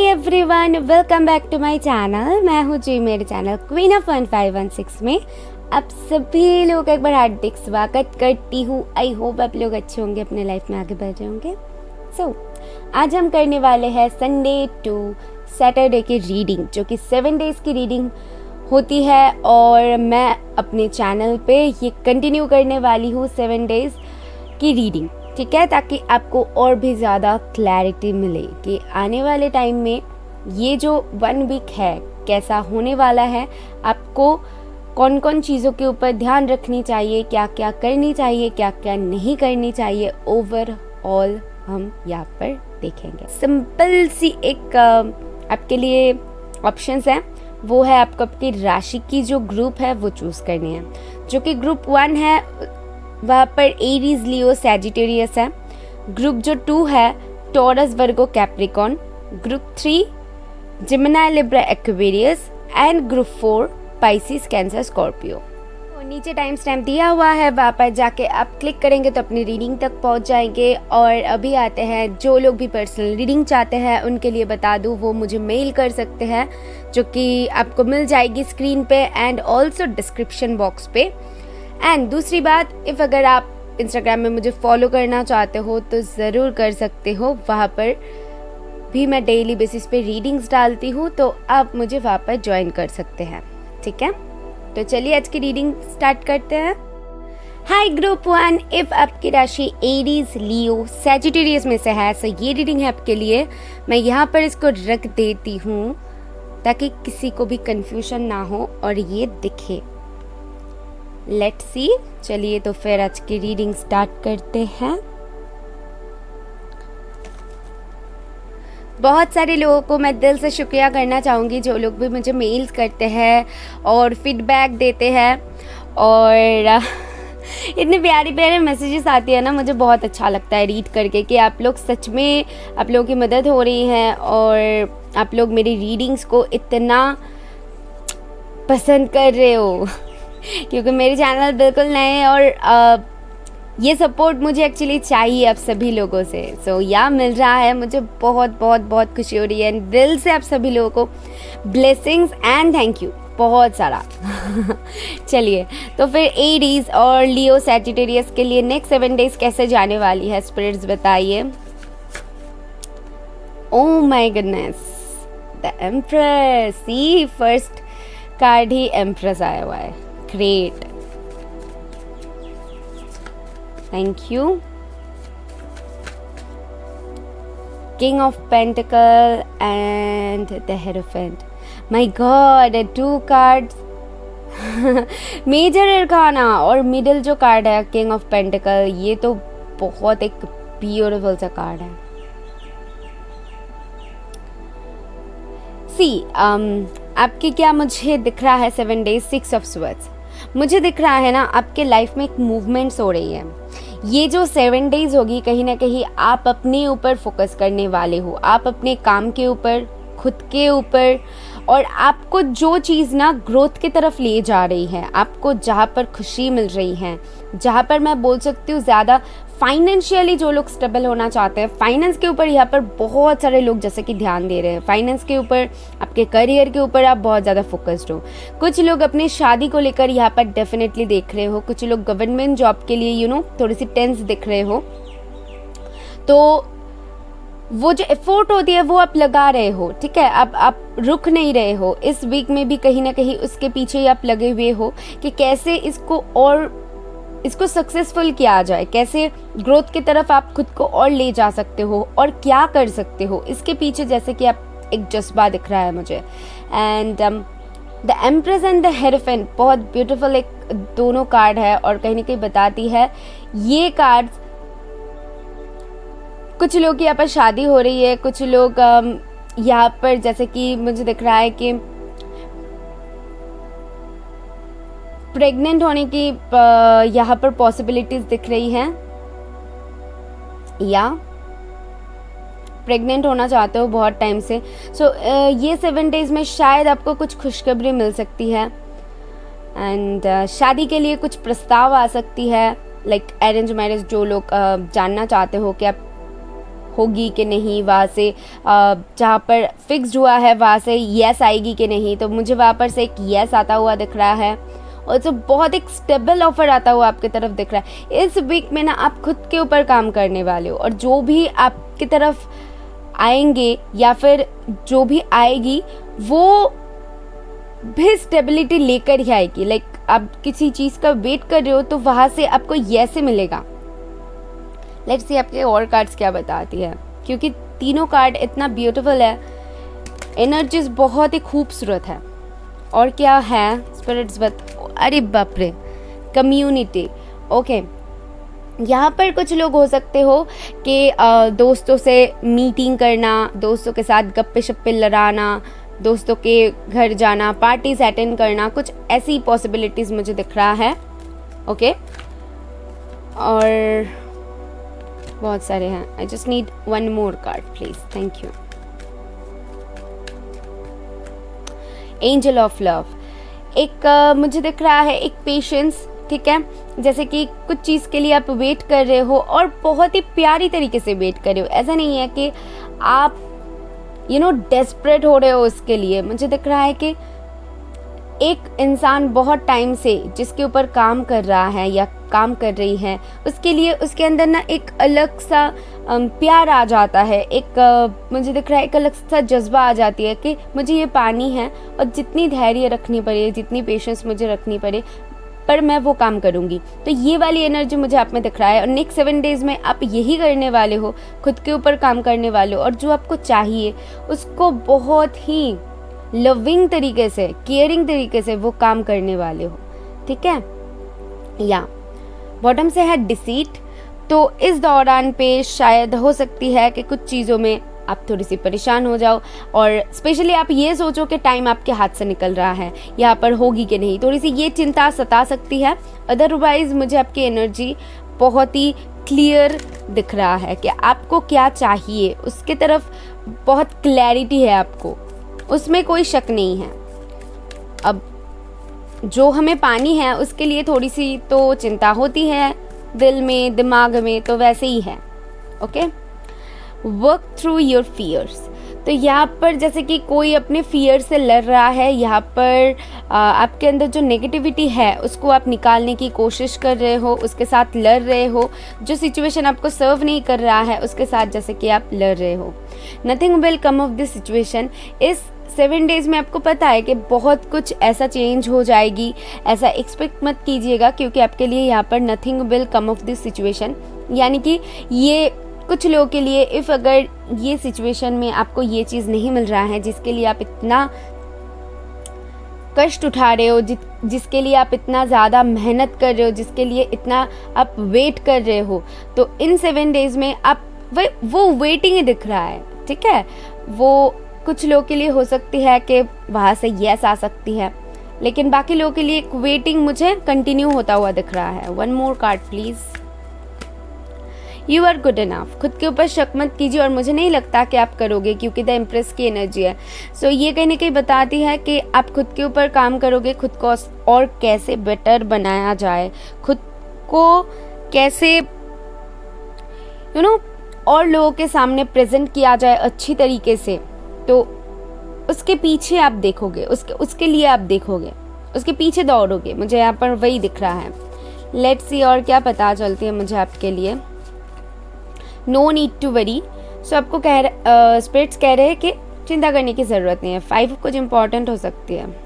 Everyone, welcome back to my channel. मैं हूँ जी, मेरे चैनल क्वीन ऑफ 1516 में आप सभी लोग एक बार हार्दिक स्वागत करती हूँ। आई होप आप लोग अच्छे होंगे, अपने लाइफ में आगे बढ़ रहे होंगे। आज हम करने वाले हैं संडे टू सैटरडे की रीडिंग, जो कि 7 डेज की रीडिंग होती है। और मैं अपने चैनल पे ये कंटिन्यू करने वाली हूँ 7 डेज की रीडिंग, ठीक है, ताकि आपको और भी ज़्यादा क्लैरिटी मिले कि आने वाले टाइम में ये जो 1 वीक है कैसा होने वाला है, आपको कौन कौन चीज़ों के ऊपर ध्यान रखनी चाहिए, क्या क्या करनी चाहिए, क्या क्या नहीं करनी चाहिए, ओवरऑल हम यहाँ पर देखेंगे। सिंपल सी एक आपके लिए ऑप्शंस हैं, वो है आपको आपकी राशि की जो ग्रुप है वो चूज़ करनी है। जो कि ग्रुप 1 है वहाँ पर एरीज, लियो, सैजिटेरियस है। ग्रुप जो 2 है taurus, Virgo, Capricorn. Group 3 Gemini, Libra, Aquarius. And group 4 Pisces, cancer, Scorpio. नीचे टाइम स्टैम्प दिया हुआ है, वहाँ पर जाके आप क्लिक करेंगे तो अपनी रीडिंग तक पहुँच जाएंगे। और अभी आते हैं, जो लोग भी पर्सनल रीडिंग चाहते हैं उनके लिए बता दूँ, वो मुझे मेल कर सकते हैं, जो कि आपको मिल जाएगी स्क्रीन पे एंड ऑल्सो डिस्क्रिप्शन बॉक्स पे। एंड दूसरी बात, अगर आप इंस्टाग्राम में मुझे फॉलो करना चाहते हो तो ज़रूर कर सकते हो। वहाँ पर भी मैं डेली बेसिस पे रीडिंग्स डालती हूँ, तो आप मुझे वहाँ पर ज्वाइन कर सकते हैं, ठीक है। तो चलिए आज की रीडिंग स्टार्ट करते हैं। हाय ग्रुप 1, इफ़ आपकी राशि एरीज, लियो, सैजिटेरियस में से है तो ये रीडिंग है आपके लिए। मैं यहाँ पर इसको रख देती हूँ ताकि किसी को भी कंफ्यूजन ना हो और ये दिखे। Let's see. चलिए तो फिर आज की रीडिंग स्टार्ट करते हैं। बहुत सारे लोगों को मैं दिल से शुक्रिया करना चाहूँगी, जो लोग भी मुझे मेल्स करते हैं और फीडबैक देते हैं और इतने प्यारे प्यारे मैसेजेस आती है ना, मुझे बहुत अच्छा लगता है रीड करके कि आप लोग सच में, आप लोगों की मदद हो रही है और आप लोग मेरी रीडिंग्स को इतना पसंद कर रहे हो क्योंकि मेरे चैनल बिल्कुल नए और ये सपोर्ट मुझे एक्चुअली चाहिए आप सभी लोगों से। सो या मिल रहा है, मुझे बहुत बहुत बहुत खुशी हो रही है। दिल से आप सभी लोगों को ब्लेसिंग्स एंड थैंक यू बहुत सारा चलिए तो फिर एरीज और लियो, सैजिटेरियस के लिए नेक्स्ट 7 डेज कैसे जाने वाली है, स्पिरिट्स बताइए। Oh my goodness, the empress. See first card ही एम्प्रेस आया हुआ है। Great, thank you. King of pentacle and the hierophant. My god, 2 cards major arcana और मिडिल जो कार्ड है किंग ऑफ पेंटिकल, ये तो बहुत एक ब्यूटीफुल सा कार्ड है। सी आपकी क्या मुझे दिख रहा है 7 डेज, 6 ऑफ स्वर्ड्स मुझे दिख रहा है ना। आपके लाइफ में एक मूवमेंट्स हो रही है। ये जो 7 डेज होगी, कहीं ना कहीं आप अपने ऊपर फोकस करने वाले हो, आप अपने काम के ऊपर, खुद के ऊपर, और आपको जो चीज़ ना ग्रोथ की तरफ ले जा रही है, आपको जहाँ पर खुशी मिल रही है, जहाँ पर मैं बोल सकती हूँ ज़्यादा फाइनेंशियली जो लोग स्टेबल होना चाहते हैं, फाइनेंस के ऊपर यहाँ पर बहुत सारे लोग जैसे कि ध्यान दे रहे हैं। फाइनेंस के ऊपर, आपके करियर के ऊपर आप बहुत ज़्यादा फोकस्ड हो। कुछ लोग अपनी शादी को लेकर यहाँ पर डेफिनेटली देख रहे हो। कुछ लोग गवर्नमेंट जॉब के लिए थोड़ी सी टेंस दिख रहे हो। तो वो जो एफोर्ट होती है वो आप लगा रहे हो, ठीक है। अब आप रुक नहीं रहे हो। इस वीक में भी कहीं ना कहीं उसके पीछे ही आप लगे हुए हो कि कैसे इसको सक्सेसफुल किया जाए, कैसे ग्रोथ की तरफ आप खुद को और ले जा सकते हो और क्या कर सकते हो। इसके पीछे जैसे कि आप एक जज्बा दिख रहा है मुझे। And the empress and the hierophant बहुत ब्यूटीफुल एक दोनों कार्ड है और कहीं ना कहीं बताती है ये कार्ड, कुछ लोग यहाँ पर शादी हो रही है, कुछ लोग यहाँ पर जैसे कि मुझे दिख रहा है कि प्रेग्नेंट होने की यहाँ पर पॉसिबिलिटीज दिख रही हैं, या प्रेग्नेंट होना चाहते हो बहुत टाइम से। सो ये 7 डेज में शायद आपको कुछ खुशखबरी मिल सकती है। एंड शादी के लिए कुछ प्रस्ताव आ सकती है, लाइक अरेंज मैरिज। जो लोग जानना चाहते हो कि आप होगी कि नहीं, वहाँ से जहाँ पर फिक्स्ड हुआ है वहाँ से यस आएगी कि नहीं, तो मुझे वहाँ पर से एक यस आता हुआ दिख रहा है। और जो बहुत एक स्टेबल ऑफर आता हुआ आपकी तरफ दिख रहा है। इस वीक में ना आप खुद के ऊपर काम करने वाले हो, और जो भी आपकी तरफ आएंगे या फिर जो भी आएगी वो भी स्टेबिलिटी लेकर ही आएगी। लाइक आप किसी चीज़ का वेट कर रहे हो तो वहाँ से आपको यस मिलेगा। लेट्स सी आपके और कार्ड्स क्या बताती है, क्योंकि तीनों कार्ड इतना ब्यूटीफुल है, एनर्जीज बहुत ही खूबसूरत है। और क्या है स्पिरिट्स अरे बाप रे, कम्युनिटी। ओके, यहाँ पर कुछ लोग हो सकते हो कि दोस्तों से मीटिंग करना, दोस्तों के साथ गप्पे शप्पे लड़ाना, दोस्तों के घर जाना, पार्टीज अटेंड करना, कुछ ऐसी पॉसिबिलिटीज मुझे दिख रहा है। ओके, और बहुत सारे हैं। I just need one more card please, thank you. Angel of love, एक मुझे दिख रहा है एक पेशेंस, ठीक है। जैसे कि कुछ चीज़ के लिए आप वेट कर रहे हो और बहुत ही प्यारी तरीके से वेट कर रहे हो। ऐसा नहीं है कि आप डेस्परेट हो रहे हो उसके लिए। मुझे दिख रहा है कि एक इंसान बहुत टाइम से जिसके ऊपर काम कर रहा है या काम कर रही है, उसके लिए उसके अंदर ना एक अलग सा प्यार आ जाता है। एक मुझे दिख रहा है एक अलग सा जज्बा आ जाती है कि मुझे ये पानी है और जितनी धैर्य रखनी पड़े, जितनी पेशेंस मुझे रखनी पड़े, पर मैं वो काम करूँगी। तो ये वाली एनर्जी मुझे आप में दिख रहा है। और नेक्स्ट 7 डेज में आप यही करने वाले हो, खुद के ऊपर काम करने वाले हो, और जो आपको चाहिए उसको बहुत ही लविंग तरीके से, केयरिंग तरीके से वो काम करने वाले हो, ठीक है। या बॉटम से है डिसीट। तो इस दौरान पे शायद हो सकती है कि कुछ चीज़ों में आप थोड़ी सी परेशान हो जाओ, और स्पेशली आप ये सोचो कि टाइम आपके हाथ से निकल रहा है, यहाँ पर होगी कि नहीं, थोड़ी सी ये चिंता सता सकती है। अदरवाइज मुझे आपकी एनर्जी बहुत ही क्लियर दिख रहा है कि आपको क्या चाहिए, उसके तरफ बहुत क्लैरिटी है आपको, उसमें कोई शक नहीं है। अब जो हमें पानी है उसके लिए थोड़ी सी तो चिंता होती है दिल में, दिमाग में, तो वैसे ही है। Okay, work through your fears. तो यहाँ पर जैसे कि कोई अपने फियर से लड़ रहा है, यहाँ पर आपके अंदर जो नेगेटिविटी है उसको आप निकालने की कोशिश कर रहे हो, उसके साथ लड़ रहे हो। जो सिचुएशन आपको सर्व नहीं कर रहा है उसके साथ जैसे कि आप लड़ रहे हो। Nothing will come of this situation. इस 7 डेज में आपको पता है कि बहुत कुछ ऐसा चेंज हो जाएगी, ऐसा एक्सपेक्ट मत कीजिएगा, क्योंकि आपके लिए यहाँ पर nothing will come of this situation. यानी कि ये कुछ लोगों के लिए, इफ़ अगर ये सिचुएशन में आपको ये चीज़ नहीं मिल रहा है जिसके लिए आप इतना कष्ट उठा रहे हो, जिसके लिए आप इतना ज़्यादा मेहनत कर रहे हो, जिसके लिए इतना आप वेट कर रहे हो, तो इन 7 डेज में आप वो वेटिंग ही दिख रहा है, ठीक है। वो कुछ लोगों के लिए हो सकती है कि वहाँ से यस आ सकती है, लेकिन बाकी लोगों के लिए एक वेटिंग मुझे कंटिन्यू होता हुआ दिख रहा है। One more card please. You are good enough. खुद के ऊपर शक मत कीजिए, और मुझे नहीं लगता कि आप करोगे, क्योंकि द इम्प्रेस की एनर्जी है। सो ये कहीं ना कहीं बताती है कि आप खुद के ऊपर काम करोगे, खुद को और कैसे बेटर बनाया जाए, खुद को कैसे और लोगों के सामने प्रेजेंट किया जाए अच्छी तरीके से। तो उसके पीछे आप देखोगे, उसके लिए आप देखोगे, उसके पीछे दौड़ोगे। मुझे यहाँ पर वही दिख रहा है। लेट्स सी और क्या पता चलती है मुझे आपके लिए। No need to worry. So आपको स्पिरिट्स कह रहे हैं कि चिंता करने की ज़रूरत नहीं है। 5 कुछ इम्पोर्टेंट हो सकती है।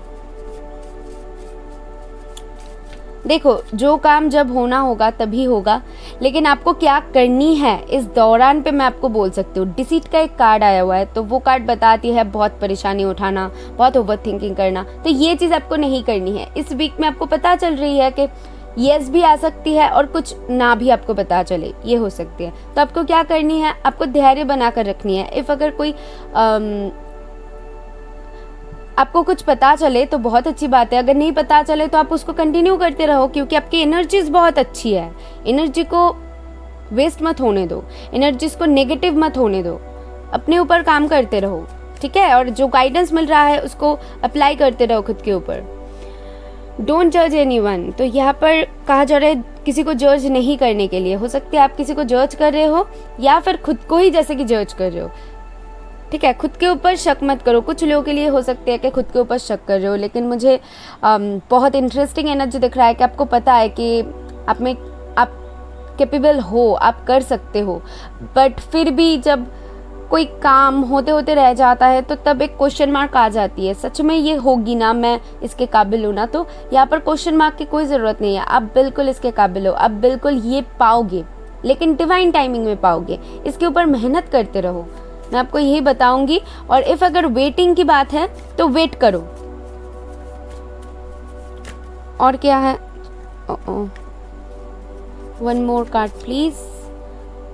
देखो, जो काम जब होना होगा तभी होगा, लेकिन आपको क्या करनी है इस दौरान पे मैं आपको बोल सकती हूँ। डिसीट का एक कार्ड आया हुआ है, तो वो कार्ड बताती है बहुत परेशानी उठाना, बहुत ओवर थिंकिंग करना। तो ये चीज़ आपको नहीं करनी है। इस वीक में आपको पता चल रही है कि यस भी आ सकती है और कुछ ना भी आपको पता चले, ये हो सकती है। तो आपको क्या करनी है, आपको धैर्य बना कर रखनी है। इफ़ अगर कोई आपको कुछ पता चले तो बहुत अच्छी बात है, अगर नहीं पता चले तो आप उसको कंटिन्यू करते रहो, क्योंकि आपकी एनर्जीज बहुत अच्छी है। एनर्जी को वेस्ट मत होने दो, एनर्जीज को नेगेटिव मत होने दो। अपने ऊपर काम करते रहो, ठीक है, और जो गाइडेंस मिल रहा है उसको अप्लाई करते रहो खुद के ऊपर। डोंट जज एनीवन। तो यहाँ पर कहा जा रहा है किसी को जज नहीं करने के लिए। हो सकता है आप किसी को जज कर रहे हो या फिर खुद को ही जैसे कि जज कर रहे हो, ठीक है। खुद के ऊपर शक मत करो। कुछ लोगों के लिए हो सकता है कि खुद के ऊपर शक कर रहे हो, लेकिन मुझे बहुत इंटरेस्टिंग एनर्जी दिख रहा है कि आपको पता है कि आप कैपेबल हो, आप कर सकते हो, बट फिर भी जब कोई काम होते होते रह जाता है तो तब एक क्वेश्चन मार्क आ जाती है, सच में ये होगी ना, मैं इसके काबिल हूँ ना। तो यहाँ पर क्वेश्चन मार्क की कोई ज़रूरत नहीं है, आप बिल्कुल इसके काबिल हो, आप बिल्कुल ये पाओगे, लेकिन डिवाइन टाइमिंग में पाओगे। इसके ऊपर मेहनत करते रहो, मैं आपको यही बताऊंगी। और इफ अगर वेटिंग की बात है तो वेट करो। और क्या है, one more card please.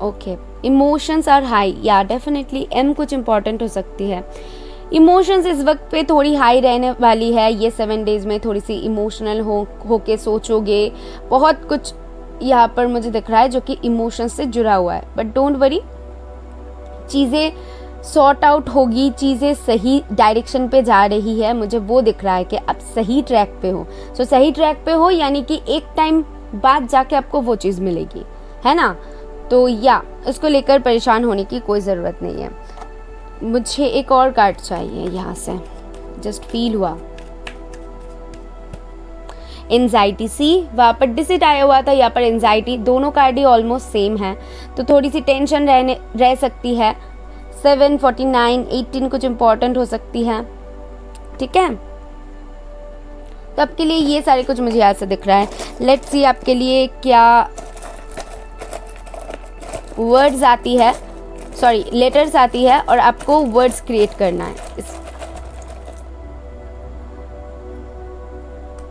Okay, emotions are high, या डेफिनेटली एम कुछ इंपॉर्टेंट हो सकती है। इमोशंस इस वक्त पे थोड़ी हाई रहने वाली है। ये 7 डेज में थोड़ी सी इमोशनल होके सोचोगे, बहुत कुछ यहाँ पर मुझे दिख रहा है जो कि इमोशंस से जुड़ा हुआ है। बट डोंट वरी, चीज़ें सॉर्ट आउट होगी, चीज़ें सही डायरेक्शन पे जा रही है। मुझे वो दिख रहा है कि आप सही ट्रैक पे हो। सो सही ट्रैक पे हो यानी कि एक टाइम बाद जाके आपको वो चीज़ मिलेगी, है ना। तो या उसको लेकर परेशान होने की कोई ज़रूरत नहीं है। मुझे एक और कार्ड चाहिए यहाँ से, जस्ट फील हुआ एंजाइटी। सी वहाँ पर डिसिट आया हुआ था, यहाँ पर एंजाइटी। दोनों कार्ड ही ऑलमोस्ट सेम है, तो थोड़ी सी टेंशन रह सकती है। 7, 49, 18 कुछ इंपॉर्टेंट हो सकती है, ठीक है। तो आपके लिए ये सारे कुछ मुझे यहाँ से दिख रहा है। लेट्स सी आपके लिए क्या वर्ड्स आती है, सॉरी लेटर्स आती है, और आपको वर्ड्स क्रिएट करना है।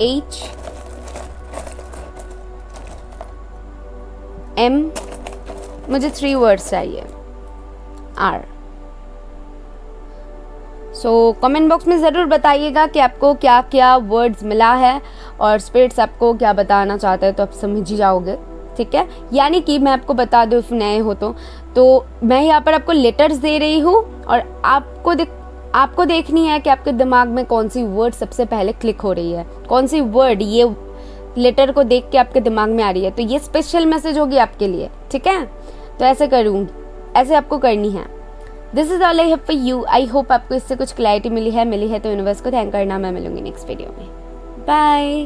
H M, मुझे 3 वर्ड्स चाहिए। R। सो कमेंट बॉक्स में ज़रूर बताइएगा कि आपको क्या क्या वर्ड्स मिला है और स्पिरिट्स आपको क्या बताना चाहते हैं, तो आप समझ ही जाओगे, ठीक है। यानी कि मैं आपको बता दूँ, इफ नए हो तो मैं यहाँ पर आपको लेटर्स दे रही हूँ और आपको देखनी है कि आपके दिमाग में कौन सी वर्ड सबसे पहले क्लिक हो रही है, कौन सी वर्ड ये लेटर को देख के आपके दिमाग में आ रही है। तो ये स्पेशल मैसेज होगी आपके लिए, ठीक है। तो ऐसे आपको करनी है। This is all I have for you. I hope आपको इससे कुछ क्लैरिटी मिली है तो यूनिवर्स को थैंक करना। मैं मिलूंगी नेक्स्ट वीडियो में। बाय।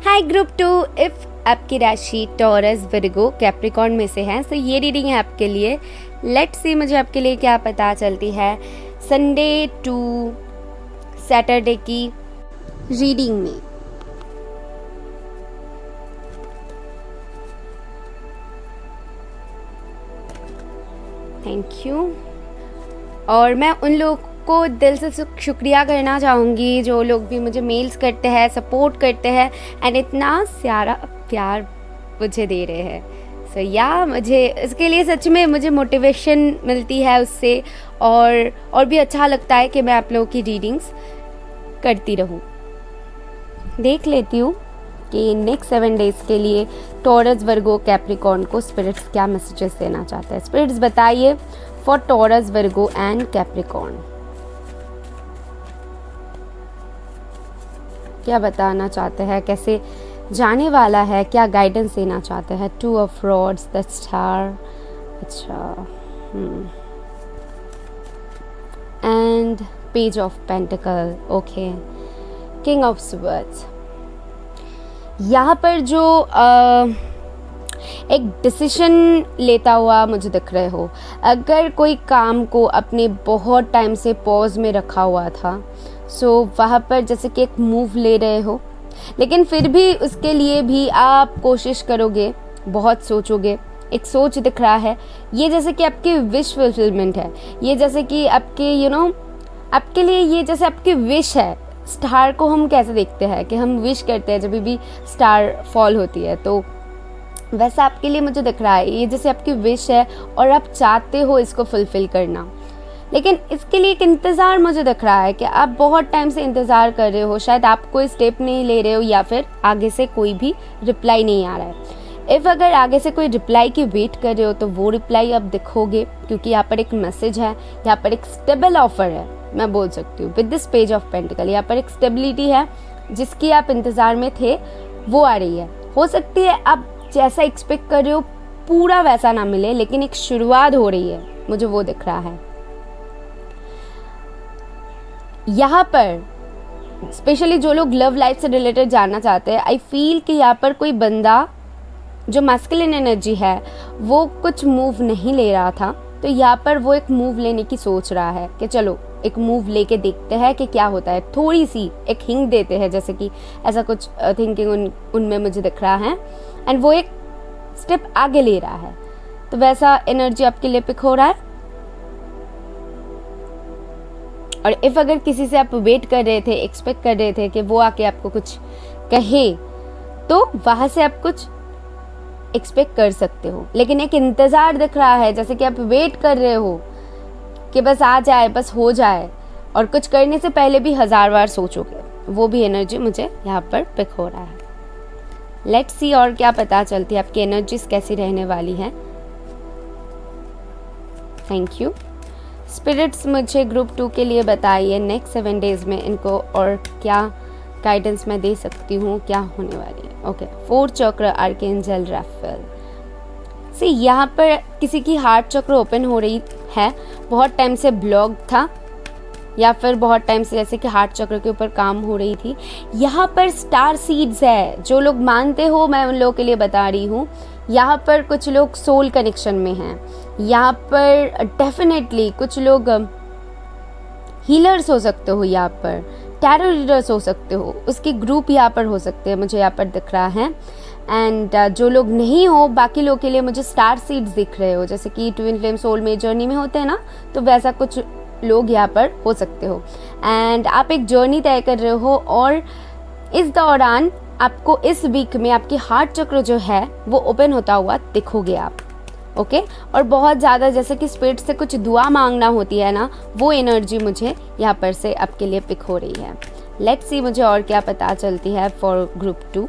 हाय ग्रुप 2, इफ आपकी राशि टॉरस, विर्गो, कैप्रिकॉर्न में से है तो ये रीडिंग है आपके लिए। लेट्स सी मुझे आपके लिए क्या पता चलती है संडे टू सैटरडे की रीडिंग में। Thank you. और मैं उन लोगों को दिल से शुक्रिया करना चाहूँगी जो लोग भी मुझे मेल्स करते हैं, सपोर्ट करते हैं एंड इतना सारा प्यार मुझे दे रहे हैं। सो या मुझे इसके लिए सच में मुझे मोटिवेशन मिलती है उससे, और भी अच्छा लगता है कि मैं आप लोगों की रीडिंग्स करती रहूँ। देख लेती हूँ कि नेक्स्ट 7 डेज के लिए टॉरस, वर्गो, कैप्रिकॉर्न को स्पिरिट्स क्या मैसेजेस देना चाहते हैं। स्पिरिट्स बताइए for taurus, Virgo and Capricorn, क्या बताना चाहते हैं, कैसे जाने वाला है, क्या गाइडेंस देना चाहते हैं। 2 ऑफ रॉड्स, द स्टार, अच्छा, and page of pentacle, okay, king of swords. यहाँ पर जो एक डिसीजन लेता हुआ मुझे दिख रहे हो। अगर कोई काम को अपने बहुत टाइम से पॉज में रखा हुआ था, सो वहाँ पर जैसे कि एक मूव ले रहे हो, लेकिन फिर भी उसके लिए भी आप कोशिश करोगे, बहुत सोचोगे। एक सोच दिख रहा है, ये जैसे कि आपकी विश फुलफिलमेंट है, ये जैसे कि आपके आपके लिए ये जैसे आपकी विश है। स्टार को हम कैसे देखते हैं कि हम विश करते हैं जब भी स्टार फॉल होती है, तो वैसा आपके लिए मुझे दिख रहा है, ये जैसे आपकी विश है और आप चाहते हो इसको फुलफिल करना। लेकिन इसके लिए एक इंतज़ार मुझे दिख रहा है कि आप बहुत टाइम से इंतज़ार कर रहे हो, शायद आप कोई स्टेप नहीं ले रहे हो या फिर आगे से कोई भी रिप्लाई नहीं आ रहा है। इफ़ अगर आगे से कोई रिप्लाई की वेट कर रहे हो तो वो रिप्लाई आप देखोगे, क्योंकि यहाँ पर एक मैसेज है, यहाँ पर एक स्टेबल ऑफर है, मैं बोल सकती हूँ with this page of pentacle. यहाँ पर एक स्टेबिलिटी है जिसकी आप इंतज़ार में थे, वो आ रही है। हो सकती है आप जैसा एक्सपेक्ट कर रहे हो पूरा वैसा ना मिले, लेकिन एक शुरुआत हो रही है, मुझे वो दिख रहा है। यहाँ पर स्पेशली जो लोग लव लाइफ से रिलेटेड जानना चाहते हैं, आई फील कि यहाँ पर कोई बंदा जो मैस्कुलिन एनर्जी है वो कुछ मूव नहीं ले रहा था, तो यहाँ पर वो एक मूव लेने की सोच रहा है कि चलो एक मूव लेके देखते हैं कि क्या होता है। थोड़ी सी एक हिंट देते हैं, जैसे कि ऐसा कुछ थिंकिंग उनमें मुझे दिख रहा है, एंड वो एक स्टेप आगे ले रहा है। तो वैसा एनर्जी आपके लिए पिक हो रहा है। और इफ अगर किसी से आप वेट कर रहे थे, एक्सपेक्ट कर रहे थे कि वो आके आपको कुछ कहे, तो वहां से आप कुछ एक्सपेक्ट कर सकते हो, लेकिन एक इंतजार दिख रहा है, जैसे कि आप वेट कर रहे हो कि बस आ जाए, बस हो जाए, और कुछ करने से पहले भी 1000 बार सोचोगे। वो भी एनर्जी मुझे यहाँ पर पिक हो रहा है। लेट्स सी और क्या पता चलती है, आपकी एनर्जीज कैसी रहने वाली है। Thank you spirits. मुझे ग्रुप 2 के लिए बताइए नेक्स्ट 7 डेज में इनको और क्या गाइडेंस मैं दे सकती हूँ, क्या होने वाली है। ओके, 4 चक्र आर्कएंजल राफेल। सी यहाँ पर किसी की हार्ट चक्र ओपन हो रही है, बहुत टाइम से ब्लॉक था, या फिर बहुत टाइम से जैसे कि हार्ट चक्र के ऊपर काम हो रही थी। यहाँ पर स्टार सीड्स है, जो लोग मानते हो मैं उन लोगों के लिए बता रही हूँ। यहाँ पर कुछ लोग सोल कनेक्शन में हैं, यहाँ पर डेफिनेटली कुछ लोग हीलर्स हो सकते हो, यहाँ पर टैरो रीडर्स हो सकते हो, उसके ग्रुप यहाँ पर हो सकते हैं, मुझे यहाँ पर दिख रहा है। एंड जो लोग नहीं हो, बाकी लोग के लिए मुझे स्टार सीड्स दिख रहे हो, जैसे कि ट्विन फ्लेम सोल में जर्नी में होते हैं ना, तो वैसा कुछ लोग यहाँ पर हो सकते हो। एंड आप एक जर्नी तय कर रहे हो, और इस दौरान आपको इस वीक में आपकी हार्ट चक्र जो है वो ओपन होता हुआ दिखोगे आप। ओके और बहुत ज़्यादा जैसे कि स्पिरिट से कुछ दुआ मांगना होती है ना, वो एनर्जी मुझे यहाँ पर से आपके लिए पिक हो रही है। लेट्स सी मुझे और क्या पता चलती है for group 2।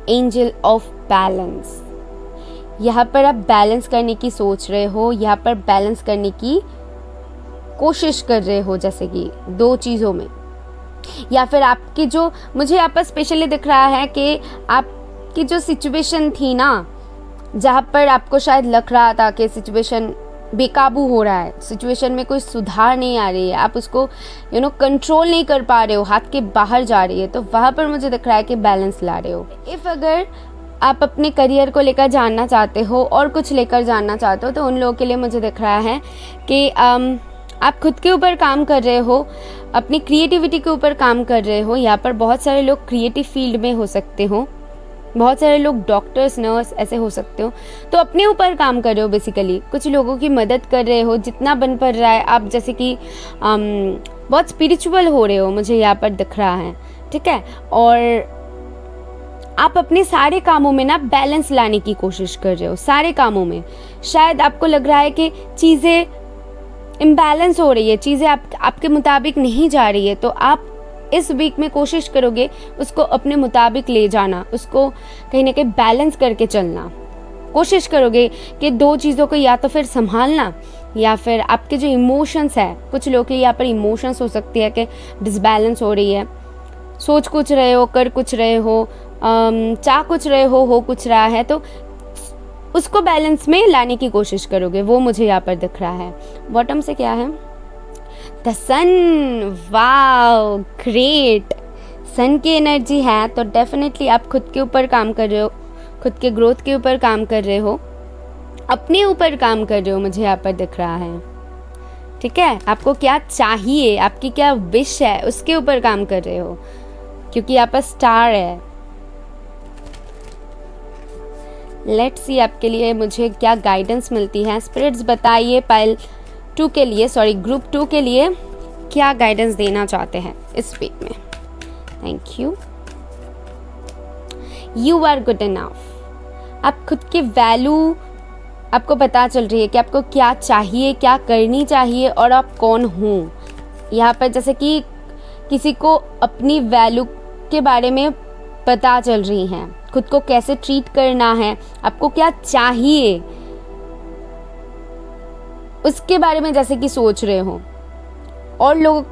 Angel of balance. यहाँ पर आप बैलेंस करने की सोच रहे हो, यहाँ पर बैलेंस करने की कोशिश कर रहे हो, जैसे कि 2 चीज़ों में, या फिर आपकी जो मुझे यहाँ पर स्पेशली दिख रहा है कि आपकी जो सिचुएशन थी ना, जहाँ पर आपको शायद लग रहा था कि सिचुएशन बेकाबू हो रहा है, सिचुएशन में कोई सुधार नहीं आ रही है, आप उसको कंट्रोल नहीं कर पा रहे हो, हाथ के बाहर जा रही है, तो वहाँ पर मुझे दिख रहा है कि बैलेंस ला रहे हो। इफ़ अगर आप अपने करियर को लेकर जानना चाहते हो और कुछ लेकर जानना चाहते हो, तो उन लोगों के लिए मुझे दिख रहा है कि आप खुद के ऊपर काम कर रहे हो, अपनी क्रिएटिविटी के ऊपर काम कर रहे हो। यहाँ पर बहुत सारे लोग क्रिएटिव फील्ड में हो सकते हो, बहुत सारे लोग डॉक्टर्स, नर्स ऐसे हो सकते हो, तो अपने ऊपर काम कर रहे हो, बेसिकली कुछ लोगों की मदद कर रहे हो जितना बन पड़ रहा है। आप जैसे कि बहुत स्पिरिचुअल हो रहे हो, मुझे यहाँ पर दिख रहा है, ठीक है। और आप अपने सारे कामों में ना बैलेंस लाने की कोशिश कर रहे हो, सारे कामों में। शायद आपको लग रहा है कि चीज़ें इम्बैलेंस हो रही है, चीज़ें आपके मुताबिक नहीं जा रही है, तो आप इस वीक में कोशिश करोगे उसको अपने मुताबिक ले जाना, उसको कहीं ना कहीं बैलेंस करके चलना। कोशिश करोगे कि 2 चीज़ों को या तो फिर संभालना, या फिर आपके जो इमोशंस है, कुछ लोगों के यहाँ पर इमोशंस हो सकती है कि डिसबैलेंस हो रही है, सोच कुछ रहे हो, कर कुछ रहे हो, चाह कुछ रहे हो कुछ रहा है, तो उसको बैलेंस में लाने की कोशिश करोगे, वो मुझे यहाँ पर दिख रहा है। बॉटम से क्या है, द सन। वाओ ग्रेट, सन की एनर्जी है, तो डेफिनेटली आप खुद के ऊपर काम कर रहे हो, खुद के ग्रोथ के ऊपर काम कर रहे हो, अपने ऊपर काम कर रहे हो, मुझे यहाँ पर दिख रहा है, ठीक है। आपको क्या चाहिए, आपकी क्या विश है, उसके ऊपर काम कर रहे हो, क्योंकि यहाँ पर स्टार है। लेट्स सी आपके लिए मुझे क्या गाइडेंस मिलती है। स्पिरिट्स बताइए पाइल 2 के लिए, सॉरी ग्रुप 2 के लिए क्या गाइडेंस देना चाहते हैं इस वीक में। Thank you. You are good enough. आप खुद की वैल्यू आपको पता चल रही है कि आपको क्या चाहिए, क्या करनी चाहिए, और आप कौन हो। यहाँ पर जैसे कि किसी को अपनी वैल्यू के बारे में पता चल रही हैं, खुद को कैसे ट्रीट करना है, आपको क्या चाहिए, उसके बारे में जैसे कि सोच रहे हो। और लोग,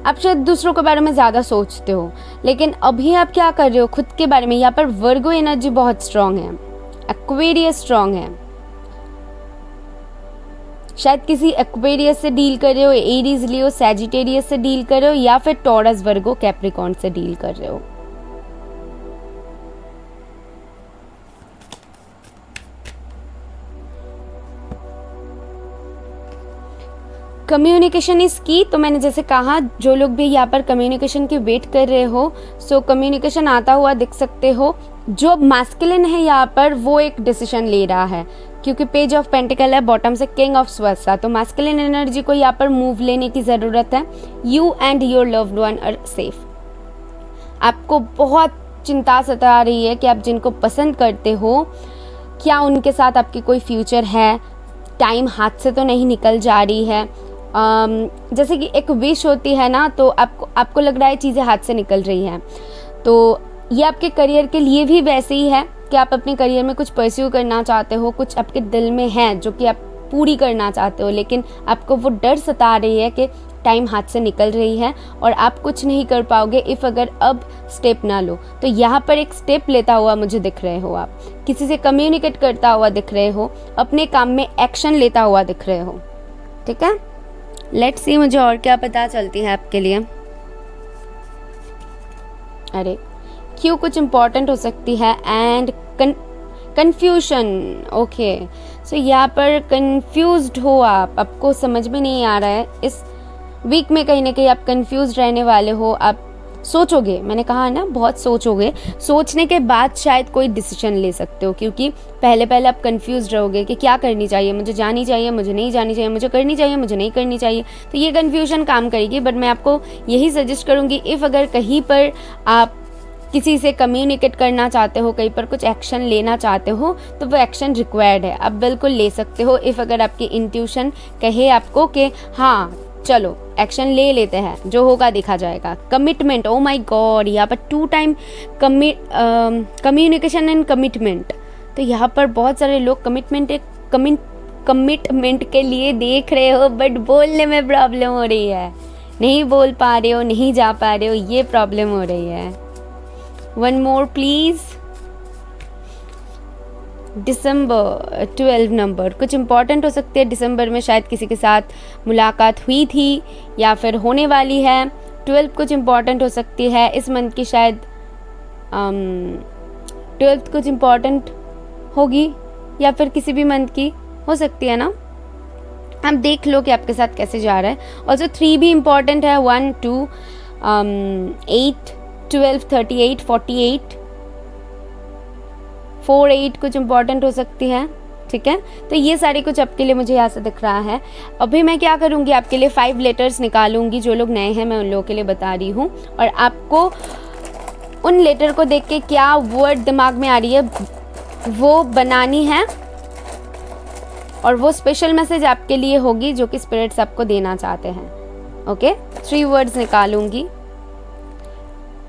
आप शायद दूसरों के बारे में ज़्यादा सोचते हो, लेकिन अभी आप क्या कर रहे हो खुद के बारे में। यहाँ पर वर्गो एनर्जी बहुत स्ट्रांग है, एक्वेरियस स्ट्रांग है। शायद किसी एक्वेरियस से डील कर रहे हो, एरीज लियो, सैजिटेरियस से डील कर रहे हो, या फिर टॉरस, वर्गो, कैप्रिकॉर्न से डील कर रहे हो। कम्युनिकेशन इज की। तो मैंने जैसे कहा, जो लोग भी यहाँ पर कम्युनिकेशन की वेट कर रहे हो, सो कम्युनिकेशन आता हुआ दिख सकते हो। जो मास्कुलिन है यहाँ पर वो एक डिसीजन ले रहा है, क्योंकि पेज ऑफ पेंटिकल है, बॉटम से किंग ऑफ स्वर्ड्स। तो मास्कुलिन एनर्जी को यहाँ पर मूव लेने की ज़रूरत है। You and your loved one are safe. आपको बहुत चिंता सता रही है कि आप जिनको पसंद करते हो, क्या उनके साथ आपकी कोई फ्यूचर है, टाइम हाथ से तो नहीं निकल जा रही है। जैसे कि एक विश होती है ना, तो आपको लग रहा है चीज़ें हाथ से निकल रही हैं। तो ये आपके करियर के लिए भी वैसे ही है कि आप अपने करियर में कुछ परस्यू करना चाहते हो, कुछ आपके दिल में है जो कि आप पूरी करना चाहते हो, लेकिन आपको वो डर सता रही है कि टाइम हाथ से निकल रही है और आप कुछ नहीं कर पाओगे इफ़ अगर अब स्टेप ना लो। तो यहाँ पर एक स्टेप लेता हुआ मुझे दिख रहे हो, आप किसी से कम्युनिकेट करता हुआ दिख रहे हो, अपने काम में एक्शन लेता हुआ दिख रहे हो। ठीक है, लेट्स सी मुझे और क्या पता चलती है आपके लिए। अरे क्यों कुछ इम्पॉर्टेंट हो सकती है एंड कन्फ्यूजन। ओके, सो यहाँ पर कन्फ्यूज्ड हो आप, आपको समझ में नहीं आ रहा है। इस वीक में कहीं ना कहीं आप कन्फ्यूज रहने वाले हो। आप सोचोगे, मैंने कहा ना, बहुत सोचोगे। सोचने के बाद शायद कोई डिसीजन ले सकते हो, क्योंकि पहले आप कंफ्यूज रहोगे कि क्या करनी चाहिए, मुझे जानी चाहिए, मुझे नहीं जानी चाहिए, मुझे करनी चाहिए, मुझे नहीं करनी चाहिए। तो ये कन्फ्यूजन काम करेगी। बट मैं आपको यही सजेस्ट करूँगी, इफ़ अगर कहीं पर आप किसी से कम्युनिकेट करना चाहते हो, कहीं पर कुछ एक्शन लेना चाहते हो, तो वो एक्शन रिक्वायर्ड है, आप बिल्कुल ले सकते हो। इफ़ अगर आपकी इंट्यूशन कहे आपको कि हाँ चलो एक्शन ले लेते हैं, जो होगा देखा जाएगा। कमिटमेंट, ओ माय गॉड, यहाँ पर 2 टाइम कम्युनिकेशन एंड कमिटमेंट। तो यहाँ पर बहुत सारे लोग कमिटमेंट के लिए देख रहे हो, बट बोलने में प्रॉब्लम हो रही है, नहीं बोल पा रहे हो, नहीं जा पा रहे हो, ये प्रॉब्लम हो रही है। One more please. December 12 number कुछ इम्पॉर्टेंट हो सकती है। दिसंबर में शायद किसी के साथ मुलाकात हुई थी या फिर होने वाली है। 12 कुछ इम्पॉर्टेंट हो सकती है इस मंथ की, शायद 12 कुछ इम्पॉर्टेंट होगी या फिर किसी भी मंथ की हो सकती है ना। आप देख लो कि आपके साथ कैसे जा रहा है। और जो 3 भी इम्पॉर्टेंट है, 1, 2, 8, 12, 38, 48, 4, 8 कुछ इम्पॉर्टेंट हो सकती है। ठीक है, तो ये सारी कुछ आपके लिए मुझे यहाँ से दिख रहा है। अभी मैं क्या करूँगी, आपके लिए 5 लेटर्स निकालूंगी। जो लोग नए हैं मैं उन लोगों के लिए बता रही हूँ, और आपको उन लेटर को देख के क्या वर्ड दिमाग में आ रही है वो बनानी है, और वो स्पेशल मैसेज आपके लिए होगी जो कि स्पिरिट्स आपको देना चाहते हैं। ओके, 3 वर्ड्स निकालूंगी।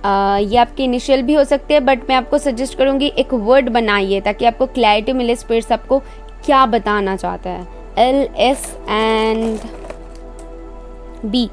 ये आपकी इनिशियल भी हो सकते हैं, बट मैं आपको सजेस्ट करूंगी एक वर्ड बनाइए ताकि आपको क्लैरिटी मिले स्पिरिट्स आपको क्या बताना चाहता है। L, S and B।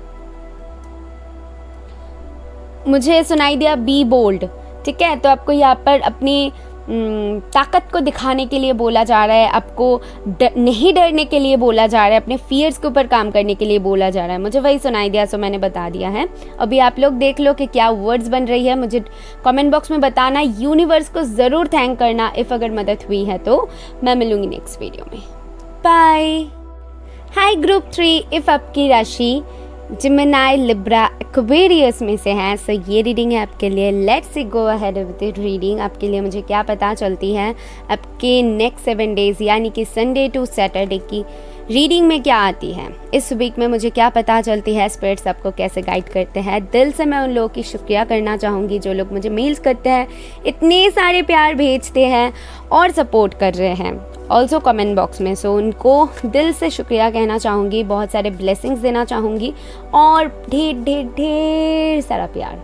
मुझे सुनाई दिया बी बोल्ड। ठीक है, तो आपको यहाँ पर अपनी ताकत को दिखाने के लिए बोला जा रहा है, आपको नहीं डरने के लिए बोला जा रहा है, अपने फियर्स के ऊपर काम करने के लिए बोला जा रहा है। मुझे वही सुनाई दिया, सो मैंने बता दिया है। अभी आप लोग देख लो कि क्या वर्ड्स बन रही है, मुझे कमेंट बॉक्स में बताना। यूनिवर्स को ज़रूर थैंक करना इफ़ अगर मदद हुई है तो। मैं मिलूंगी नेक्स्ट वीडियो में। बाय। हाय ग्रुप 3, इफ़ आपकी राशि जिमिनाई, लिब्रा, एक्वेरियस में से है, सो ये रीडिंग है आपके लिए। Let's go ahead with the reading. आपके लिए मुझे क्या पता चलती है आपके नेक्स्ट 7 डेज यानी कि संडे टू सैटरडे की रीडिंग में क्या आती है। इस वीक में मुझे क्या पता चलती है, स्पिरिट्स आपको कैसे गाइड करते हैं। दिल से मैं उन लोगों की शुक्रिया करना चाहूँगी जो लोग मुझे मेल्स करते हैं, इतने सारे प्यार भेजते हैं और सपोर्ट कर रहे हैं ऑल्सो कमेंट बॉक्स में। सो उनको दिल से शुक्रिया कहना चाहूँगी, बहुत सारे ब्लेसिंग्स देना चाहूँगी और ढेर ढेर ढेर सारा प्यार।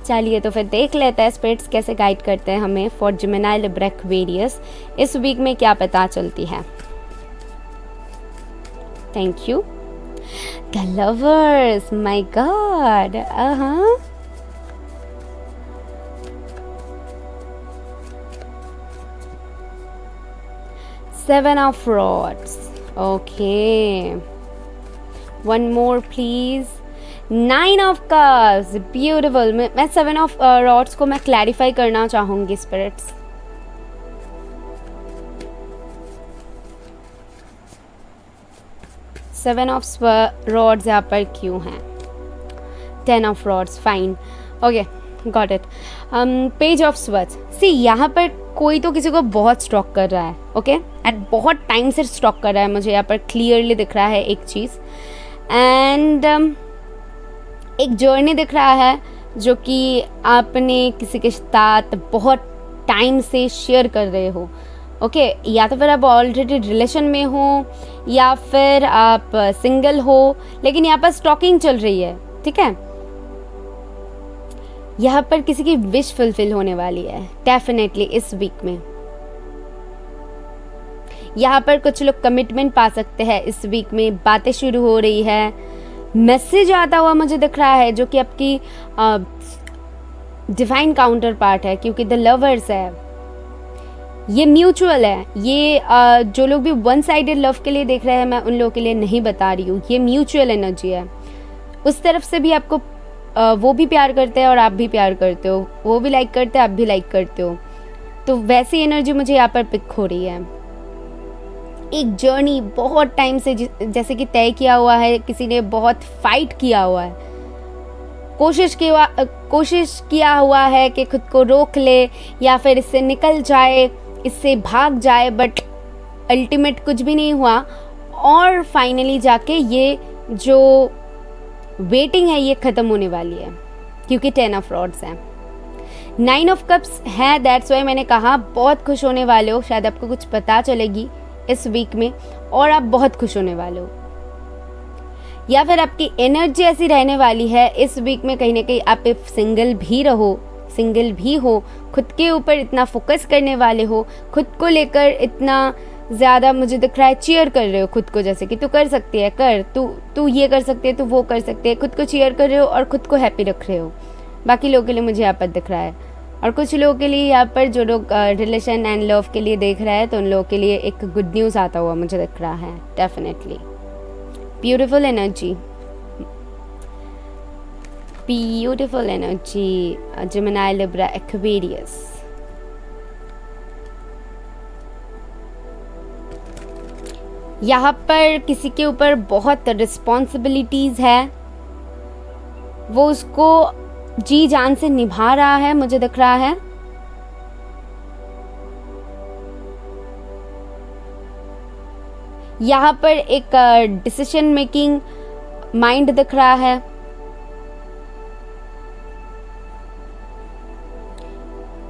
चलिए तो फिर देख लेते हैं स्पिरिट्स कैसे गाइड करते हैं हमें फॉर जेमिनी लिब्रा एक्वेरियस इस वीक में क्या पता चलती है। Thank you the lovers, my God. Seven of Rods. Okay. One more please. Nine of Cups. Beautiful. मैं Seven of Rods को मैं क्लैरिफाई करना चाहूँगी स्पिरिट्स। Seven of Rods यहाँ पर क्यों हैं? Ten of Rods. Fine. Okay. Got it. Page of Swords. See यहाँ पर कोई तो किसी को बहुत स्टॉक कर रहा है, ओके एंड बहुत टाइम से स्टॉक कर रहा है, मुझे यहाँ पर क्लियरली दिख रहा है एक चीज़। एंड एक जर्नी दिख रहा है जो कि आपने किसी के साथ बहुत टाइम से शेयर कर रहे हो, ओके या तो फिर आप ऑलरेडी रिलेशन में हो या फिर आप सिंगल हो, लेकिन यहाँ पर स्टॉकिंग चल रही है, ठीक है। यहाँ पर किसी की विश फुलफिल होने वाली है डेफिनेटली इस वीक में। यहाँ पर कुछ लोग कमिटमेंट पा सकते हैं इस वीक में, बातें शुरू हो रही है, मैसेज आता हुआ मुझे दिख रहा है जो कि आपकी डिवाइन काउंटर पार्ट है, क्योंकि द लवर्स है, ये म्यूचुअल है। ये जो लोग भी वन साइडेड लव के लिए देख रहे हैं, मैं उन लोगों के लिए नहीं बता रही हूँ, ये म्यूचुअल एनर्जी है। उस तरफ से भी आपको वो भी प्यार करते हैं और आप भी प्यार करते हो, वो भी लाइक करते हैं, आप भी लाइक करते हो, तो वैसी एनर्जी मुझे यहाँ पर पिक हो रही है। एक जर्नी बहुत टाइम से जैसे कि तय किया हुआ है, किसी ने बहुत फाइट किया हुआ है, कोशिश किया हुआ है कि खुद को रोक ले या फिर इससे निकल जाए, इससे भाग जाए, बट अल्टीमेट कुछ भी नहीं हुआ और फाइनली जाके ये जो वेटिंग है ये ख़त्म होने वाली है, क्योंकि 10 ऑफ रॉड्स है, 9 ऑफ कप्स है। दैट्स वाई मैंने कहा बहुत खुश होने वाले हो, शायद आपको कुछ पता चलेगी इस वीक में और आप बहुत खुश होने वाले हो, या फिर आपकी एनर्जी ऐसी रहने वाली है इस वीक में, कहीं ना कहीं आप सिंगल भी हो, खुद के ऊपर इतना फोकस करने वाले हो, खुद को लेकर इतना ज़्यादा मुझे दिख रहा है चीयर कर रहे हो खुद को, जैसे कि तू कर सकती है, कर तू ये कर सकती है, तू वो कर सकती है, खुद को चीयर कर रहे हो और खुद को हैप्पी रख रहे हो। बाकी लोगों के लिए मुझे यहाँ पर दिख रहा है, और कुछ लोगों के लिए यहाँ पर जो लोग रिलेशन एंड लव के लिए देख रहे हैं तो उन लोगों के लिए एक गुड न्यूज़ आता हुआ मुझे दिख रहा है definitely. Beautiful energy Gemini Libra Aquarius. यहाँ पर किसी के ऊपर बहुत रिस्पॉन्सिबिलिटीज़ है, वो उसको जी जान से निभा रहा है मुझे दिख रहा है। यहाँ पर एक डिसीजन मेकिंग माइंड दिख रहा है,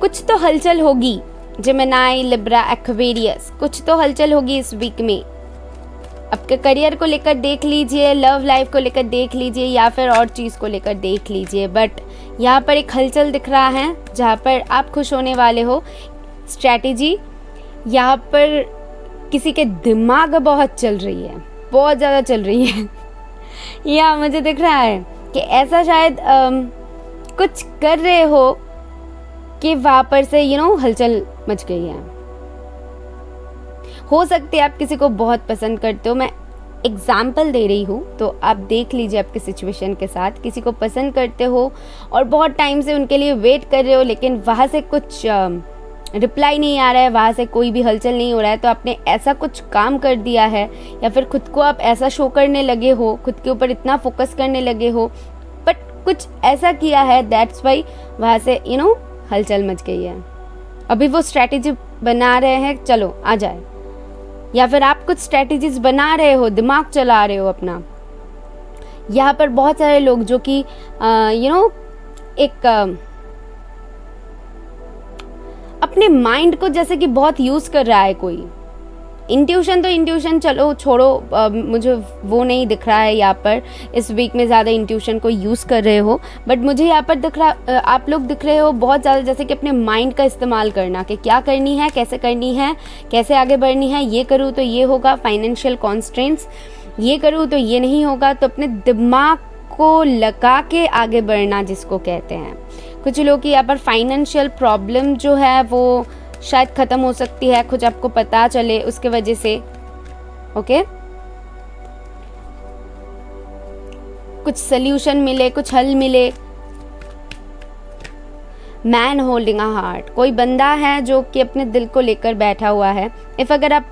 कुछ तो हलचल होगी जेमिनी लिब्रा एक्वेरियस, कुछ तो हलचल होगी इस वीक में। आपके करियर को लेकर देख लीजिए, लव लाइफ को लेकर देख लीजिए, या फिर और चीज़ को लेकर देख लीजिए, बट यहाँ पर एक हलचल दिख रहा है जहाँ पर आप खुश होने वाले हो। स्ट्रैटेजी यहाँ पर किसी के दिमाग बहुत चल रही है, बहुत ज़्यादा चल रही है या मुझे दिख रहा है कि ऐसा शायद कुछ कर रहे हो कि वहाँ पर से हलचल मच गई है। हो सकती है आप किसी को बहुत पसंद करते हो, मैं एग्जाम्पल दे रही हूँ, तो आप देख लीजिए आपके सिचुएशन के साथ, किसी को पसंद करते हो और बहुत टाइम से उनके लिए वेट कर रहे हो, लेकिन वहाँ से कुछ रिप्लाई नहीं आ रहा है, वहाँ से कोई भी हलचल नहीं हो रहा है, तो आपने ऐसा कुछ काम कर दिया है या फिर खुद को आप ऐसा शो करने लगे हो, खुद के ऊपर इतना फोकस करने लगे हो, बट कुछ ऐसा किया है दैट्स वाई वहाँ से हलचल मच गई है। अभी वो स्ट्रैटेजी बना रहे हैं, चलो आ जाए, या फिर आप कुछ स्ट्रैटेजीज बना रहे हो, दिमाग चला रहे हो अपना। यहाँ पर बहुत सारे लोग जो कि एक अपने माइंड को जैसे कि बहुत यूज कर रहा है कोई, इंट्यूशन तो इंट्यूशन चलो छोड़ो, मुझे वो नहीं दिख रहा है यहाँ पर इस वीक में ज़्यादा इंट्यूशन को यूज़ कर रहे हो, बट मुझे यहाँ पर दिख रहा, आप लोग दिख रहे हो बहुत ज़्यादा जैसे कि अपने माइंड का इस्तेमाल करना कि क्या करनी है, कैसे आगे बढ़नी है, ये करूँ तो ये होगा, फाइनेंशियल कॉन्स्ट्रेंट्स, ये करूँ तो ये नहीं होगा, तो अपने दिमाग को लगा के आगे बढ़ना जिसको कहते हैं। कुछ लोग की यहाँ पर फाइनेंशियल प्रॉब्लम जो है वो शायद ख़त्म हो सकती है, कुछ आपको पता चले उसके वजह से। ओके, कुछ सल्यूशन मिले, कुछ हल मिले। मैन होल्डिंग अ हार्ट, कोई बंदा है जो कि अपने दिल को लेकर बैठा हुआ है। इफ अगर आप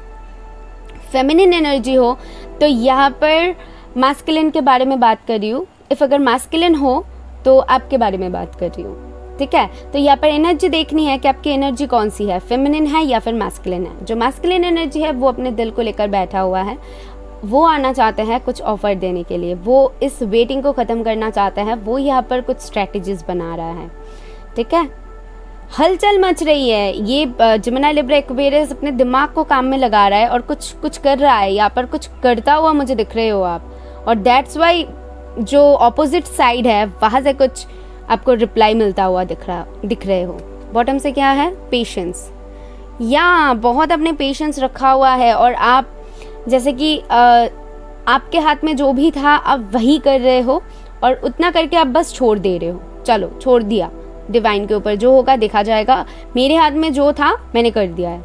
फेमिनिन एनर्जी हो तो यहाँ पर मास्कुलिन के बारे में बात कर रही हूँ। इफ अगर मास्कुलिन हो तो आपके बारे में बात कर रही हूँ, ठीक है। तो यहाँ पर एनर्जी देखनी है कि आपकी एनर्जी कौन सी है, फेमिनिन है या फिर मास्कुलिन है। जो मास्कुलिन एनर्जी है वो अपने दिल को लेकर बैठा हुआ है, वो आना चाहते हैं कुछ ऑफर देने के लिए, वो इस वेटिंग को ख़त्म करना चाहता है, वो यहाँ पर कुछ स्ट्रेटजीज बना रहा है, ठीक है। हलचल मच रही है, ये जेमिनी लिब्रा एक्वेरियस अपने दिमाग को काम में लगा रहा है और कुछ कर रहा है, यहाँ पर कुछ करता हुआ मुझे दिख रहे हो आप। और दैट्स वाई जो ऑपोजिट साइड है वहाँ से कुछ आपको रिप्लाई मिलता हुआ दिख रहे हो। बॉटम से क्या है, पेशेंस, या बहुत अपने पेशेंस रखा हुआ है और आप जैसे कि आपके हाथ में जो भी था आप वही कर रहे हो और उतना करके आप बस छोड़ दे रहे हो। चलो छोड़ दिया, डिवाइन के ऊपर जो होगा देखा जाएगा, मेरे हाथ में जो था मैंने कर दिया है,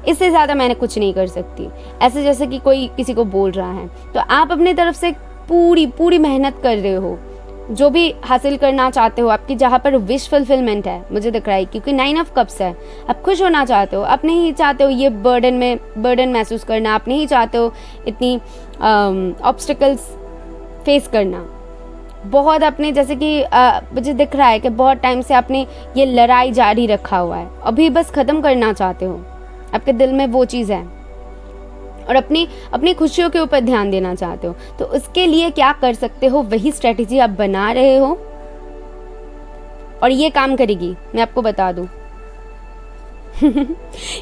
इससे ज़्यादा मैंने कुछ नहीं कर सकती, ऐसे जैसे कि कोई किसी को बोल रहा है। तो आप अपने तरफ से पूरी मेहनत कर रहे हो, जो भी हासिल करना चाहते हो, आपकी जहाँ पर विश फुलफिलमेंट है मुझे दिख रहा है, क्योंकि 9 ऑफ कप्स है। आप खुश होना चाहते हो, आप नहीं चाहते हो ये बर्डन महसूस करना, आप नहीं चाहते हो इतनी ऑब्स्टिकल्स फेस करना। बहुत अपने जैसे कि मुझे दिख रहा है कि बहुत टाइम से आपने ये लड़ाई जारी रखा हुआ है, अभी बस ख़त्म करना चाहते हो, आपके दिल में वो चीज़ है और अपनी खुशियों के ऊपर ध्यान देना चाहते हो। तो उसके लिए क्या कर सकते हो, वही स्ट्रेटजी आप बना रहे हो और ये काम करेगी, मैं आपको बता दूं।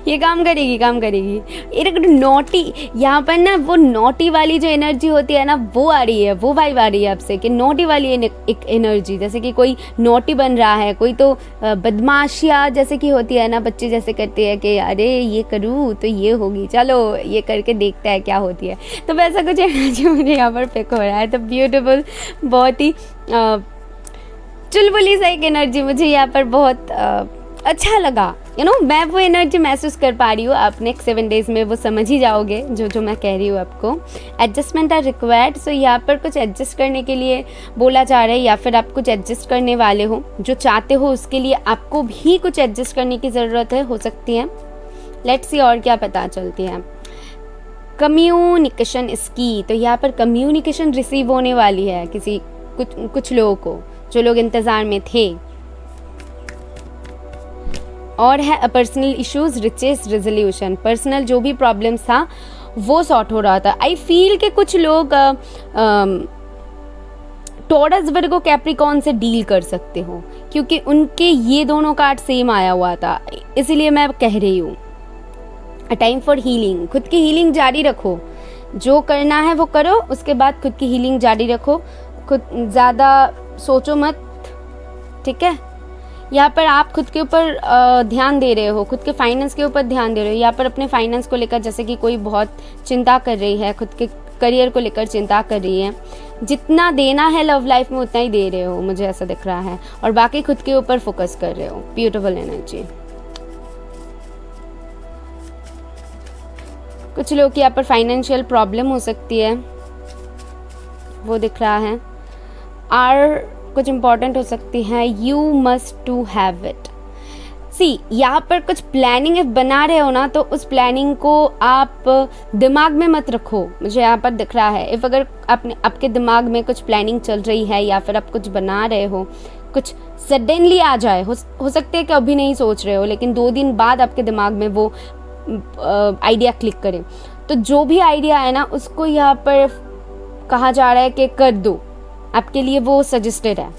ये काम करेगी। एक नोटी, यहाँ पर ना वो नोटी वाली जो एनर्जी होती है ना वो आ रही है, वो वाइब आ रही है आपसे कि नोटी वाली एक एनर्जी, जैसे कि कोई नोटी बन रहा है, कोई तो बदमाशिया जैसे कि होती है ना, बच्चे जैसे करते हैं कि अरे ये करूँ तो ये होगी, चलो ये करके देखता है क्या होती है। तो वैसा कुछ एनर्जी मुझे यहाँ पर पिक हो रहा है। तो ब्यूटीफुल, बहुत ही चुलबुली सा एक एनर्जी मुझे यहाँ पर बहुत अच्छा लगा। मैं वो एनर्जी महसूस कर पा रही हूँ। आप नेक्स्ट 7 डेज में वो समझ ही जाओगे जो मैं कह रही हूँ आपको। एडजस्टमेंट आर रिक्वायर्ड, सो यहाँ पर कुछ एडजस्ट करने के लिए बोला जा रहा है, या फिर आप कुछ एडजस्ट करने वाले हो, जो चाहते हो उसके लिए आपको भी कुछ एडजस्ट करने की ज़रूरत हो सकती है। लेट्स सी और क्या पता चलती है। कम्युनिकेशन इज की, तो यहाँ पर कम्युनिकेशन रिसीव होने वाली है कुछ लोगों को, जो लोग इंतज़ार में थे। और है personal issues riches resolution, personal जो भी प्रॉब्लम्स था वो सॉर्ट हो रहा था। आई फील कि कुछ लोग टॉरस वर्गो कैप्रिकॉन से डील कर सकते हो, क्योंकि उनके ये दोनों कार्ड सेम आया हुआ था, इसीलिए मैं कह रही हूँ अ टाइम फॉर हीलिंग। खुद की हीलिंग जारी रखो, जो करना है वो करो, उसके बाद खुद की हीलिंग जारी रखो, खुद ज़्यादा सोचो मत, ठीक है। यहाँ पर आप खुद के ऊपर ध्यान दे रहे हो, खुद के फाइनेंस के ऊपर ध्यान दे रहे हो। यहाँ पर अपने फाइनेंस को लेकर जैसे कि कोई बहुत चिंता कर रही है, खुद के करियर को लेकर चिंता कर रही है। जितना देना है लव लाइफ में उतना ही दे रहे हो, मुझे ऐसा दिख रहा है, और बाकी खुद के ऊपर फोकस कर रहे हो। Beautiful energy. कुछ लोग की यहाँ पर फाइनेंशियल प्रॉब्लम हो सकती है, वो दिख रहा है। और कुछ इंपॉर्टेंट हो सकती है, you must to have it. See, यहाँ पर कुछ प्लानिंग इफ बना रहे हो ना, तो उस प्लानिंग को आप दिमाग में मत रखो, मुझे यहाँ पर दिख रहा है। इफ अगर आपके दिमाग में कुछ प्लानिंग चल रही है या फिर आप कुछ बना रहे हो, कुछ सडनली आ जाए, हो सकता है कि अभी नहीं सोच रहे हो, लेकिन 2 दिन बाद आपके दिमाग में वो आइडिया क्लिक करे। तो जो भी आइडिया है ना, उसको यहाँ पर कहा जा रहा है कि कर दो, आपके लिए वो सजेस्टेड है,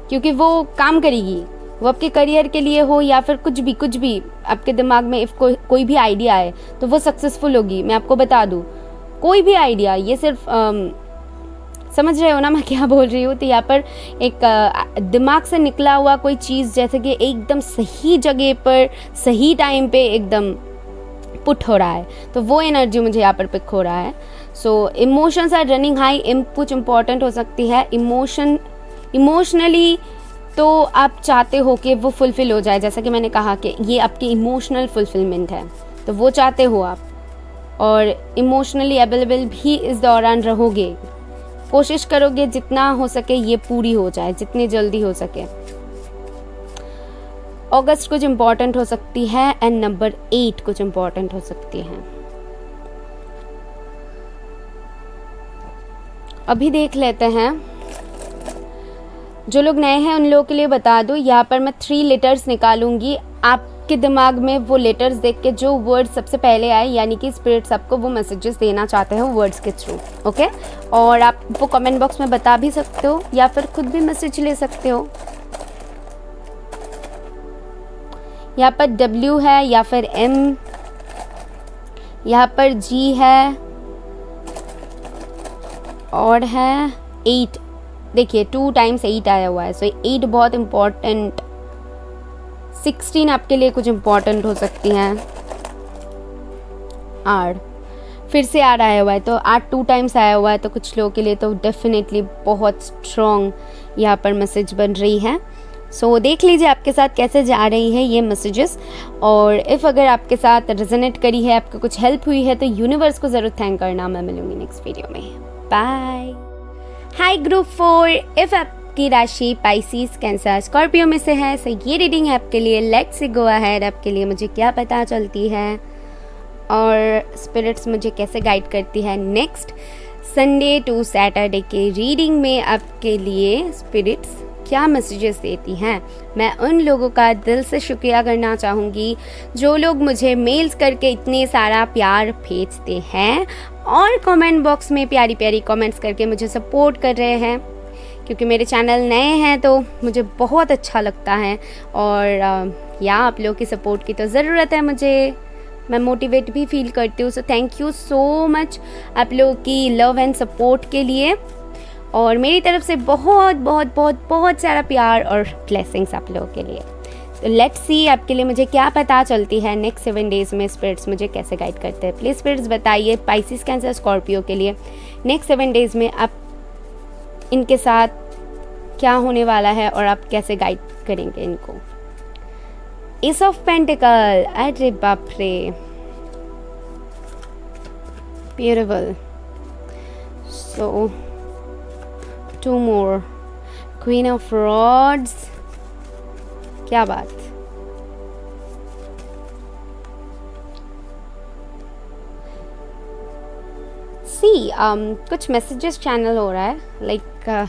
क्योंकि वो काम करेगी। 2 दिन बाद आपके दिमाग में वो आइडिया क्लिक करेगी। तो जो भी आइडिया है ना, उसको यहाँ पर कहा जा रहा है कि कर दो, आपके लिए वो सजेस्टेड है, क्योंकि वो काम करेगी। 2 दिन बाद आपके दिमाग में वो वो आपके करियर के लिए हो या फिर कुछ भी आपके दिमाग में इफ कोई भी आइडिया है तो वो सक्सेसफुल होगी। मैं आपको बता दूँ, कोई भी आइडिया, ये सिर्फ समझ रहे हो ना मैं क्या बोल रही हूँ। तो यहाँ पर एक दिमाग से निकला हुआ कोई चीज़ जैसे कि एकदम सही जगह पर सही टाइम पे एकदम पुट हो रहा है, तो वो एनर्जी मुझे यहाँ पर पिक हो रहा है। सो इमोशंस आर रनिंग हाई, कुछ इम्पॉर्टेंट हो सकती है इमोशनली, तो आप चाहते हो कि वो फुलफ़िल हो जाए। जैसा कि मैंने कहा कि ये आपकी इमोशनल फुलफिलमेंट है, तो वो चाहते हो आप, और इमोशनली अवेलेबल भी इस दौरान रहोगे। कोशिश करोगे जितना हो सके ये पूरी हो जाए, जितनी जल्दी हो सके। अगस्त कुछ इम्पॉर्टेंट हो सकती है एंड नंबर 8 कुछ इम्पॉर्टेंट हो सकती है। अभी देख लेते हैं, जो लोग नए हैं उन लोगों के लिए बता दूं, यहाँ पर मैं 3 लेटर्स निकालूंगी। आपके दिमाग में वो लेटर्स देख के जो वर्ड सबसे पहले आए, यानी कि स्पिरिट्स आपको वो मैसेजेस देना चाहते हो वर्ड्स के थ्रू, ओके। और आप वो कमेंट बॉक्स में बता भी सकते हो या फिर खुद भी मैसेज ले सकते हो। यहाँ पर W है या फिर M, यहाँ पर G है और है 8। देखिए 2 टाइम्स 8 आया हुआ है, सो 8 बहुत इम्पोर्टेंट। 16 आपके लिए कुछ इम्पोर्टेंट हो सकती हैं। 8 फिर से 8 आया हुआ है, तो 8 2 टाइम्स आया हुआ है, तो कुछ लोगों के लिए तो डेफिनेटली बहुत स्ट्रॉन्ग यहाँ पर मैसेज बन रही है। सो देख लीजिए आपके साथ कैसे जा रही है ये मैसेजेस, और इफ़ अगर आपके साथ रेजोनेट करी है, आपको कुछ हेल्प हुई है, तो यूनिवर्स को ज़रूर थैंक करना। मैं मिलूंगी नेक्स्ट वीडियो में। बाय। हाय ग्रुप 4, इफ़ आपकी राशि पाइसिस, कैंसर, स्कॉर्पियो में से है, सो ये रीडिंग है आपके लिए। लेट्स सी गो अहेड, आपके लिए मुझे क्या पता चलती है और स्पिरिट्स मुझे कैसे गाइड करती है नेक्स्ट संडे टू सैटरडे के रीडिंग में आपके लिए स्पिरिट्स क्या मैसेजेस देती हैं। मैं उन लोगों का दिल से शुक्रिया करना चाहूँगी जो लोग मुझे मेल्स करके इतने सारा प्यार भेजते हैं और कमेंट बॉक्स में प्यारी प्यारी कमेंट्स करके मुझे सपोर्ट कर रहे हैं, क्योंकि मेरे चैनल नए हैं तो मुझे बहुत अच्छा लगता है। और या आप लोगों की सपोर्ट की तो ज़रूरत है मुझे, मैं मोटिवेट भी फील करती हूँ। So thank you so much आप लोगों की लव एंड सपोर्ट के लिए, और मेरी तरफ से बहुत बहुत बहुत बहुत सारा प्यार और ब्लेसिंग्स आप लोगों के लिए। तो लेट्स सी आपके लिए मुझे क्या पता चलती है नेक्स्ट 7 डेज़ में, स्पिरिट्स मुझे कैसे गाइड करते हैं। प्लीज़ स्पिरिट्स बताइए पाइसिस, कैंसर, स्कॉर्पियो के लिए नेक्स्ट 7 डेज़ में आप इनके साथ क्या होने वाला है और आप कैसे गाइड करेंगे इनको। एस ऑफ पेंटिकल, अरे बाप रे, beautiful. So 2 more, queen of rods, क्या बात। कुछ मैसेजेस चैनल हो रहा है, लाइक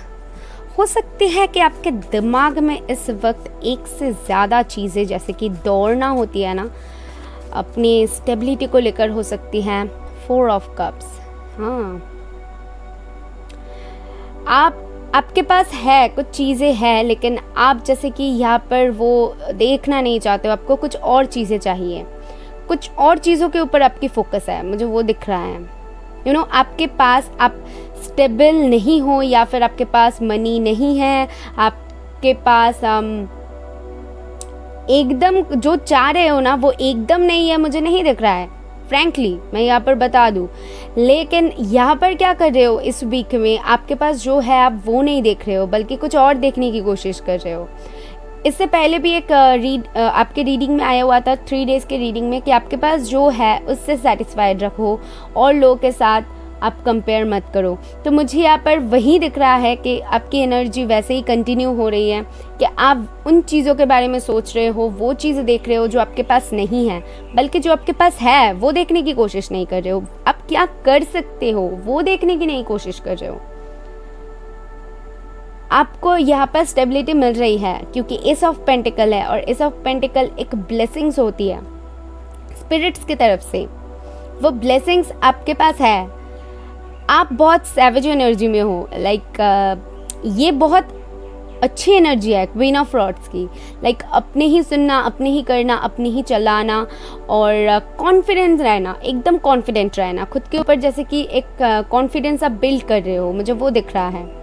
हो सकती है कि आपके दिमाग में इस वक्त एक से ज़्यादा चीज़ें जैसे कि दौड़ना होती है ना, अपनी स्टेबिलिटी को लेकर हो सकती हैं। 4 ऑफ कप्स, हाँ, आपके पास है कुछ चीज़ें हैं, लेकिन आप जैसे कि यहाँ पर वो देखना नहीं चाहते हो, आपको कुछ और चीज़ें चाहिए, कुछ और चीज़ों के ऊपर आपकी फोकस है, मुझे वो दिख रहा है। यू नो आपके पास आप स्टेबल नहीं हो, या फिर आपके पास मनी नहीं है, आपके पास एकदम जो चाह रहे हो ना वो एकदम नहीं है, मुझे नहीं दिख रहा है फ्रैंकली, मैं यहाँ पर बता दूँ। लेकिन यहाँ पर क्या कर रहे हो इस वीक में, आपके पास जो है आप वो नहीं देख रहे हो, बल्कि कुछ और देखने की कोशिश कर रहे हो। इससे पहले भी एक आपके रीडिंग में आया हुआ था 3 डेज़ के रीडिंग में कि आपके पास जो है उससे सेटिस्फाइड रखो और लोगों के साथ आप कंपेयर मत करो। तो मुझे यहाँ पर वही दिख रहा है कि आपकी एनर्जी वैसे ही कंटिन्यू हो रही है कि आप उन चीज़ों के बारे में सोच रहे हो, वो चीज़ें देख रहे हो जो आपके पास नहीं है, बल्कि जो आपके पास है वो देखने की कोशिश नहीं कर रहे हो। आप क्या कर सकते हो वो देखने की नहीं कोशिश कर रहे हो। आपको यहाँ पर स्टेबिलिटी मिल रही है क्योंकि एस ऑफ पेंटिकल है, और एस ऑफ पेंटिकल एक ब्लेसिंग्स होती है स्पिरिट्स की तरफ से। वो ब्लेसिंग्स आपके पास है। आप बहुत सैवेज एनर्जी में हो, लाइक ये बहुत अच्छी एनर्जी है क्वीन ऑफ रॉड्स की। लाइक अपने ही सुनना, अपने ही करना, अपने ही चलाना और कॉन्फिडेंस रहना, एकदम कॉन्फिडेंट रहना खुद के ऊपर, जैसे कि एक कॉन्फिडेंस आप बिल्ड कर रहे हो, मुझे वो दिख रहा है।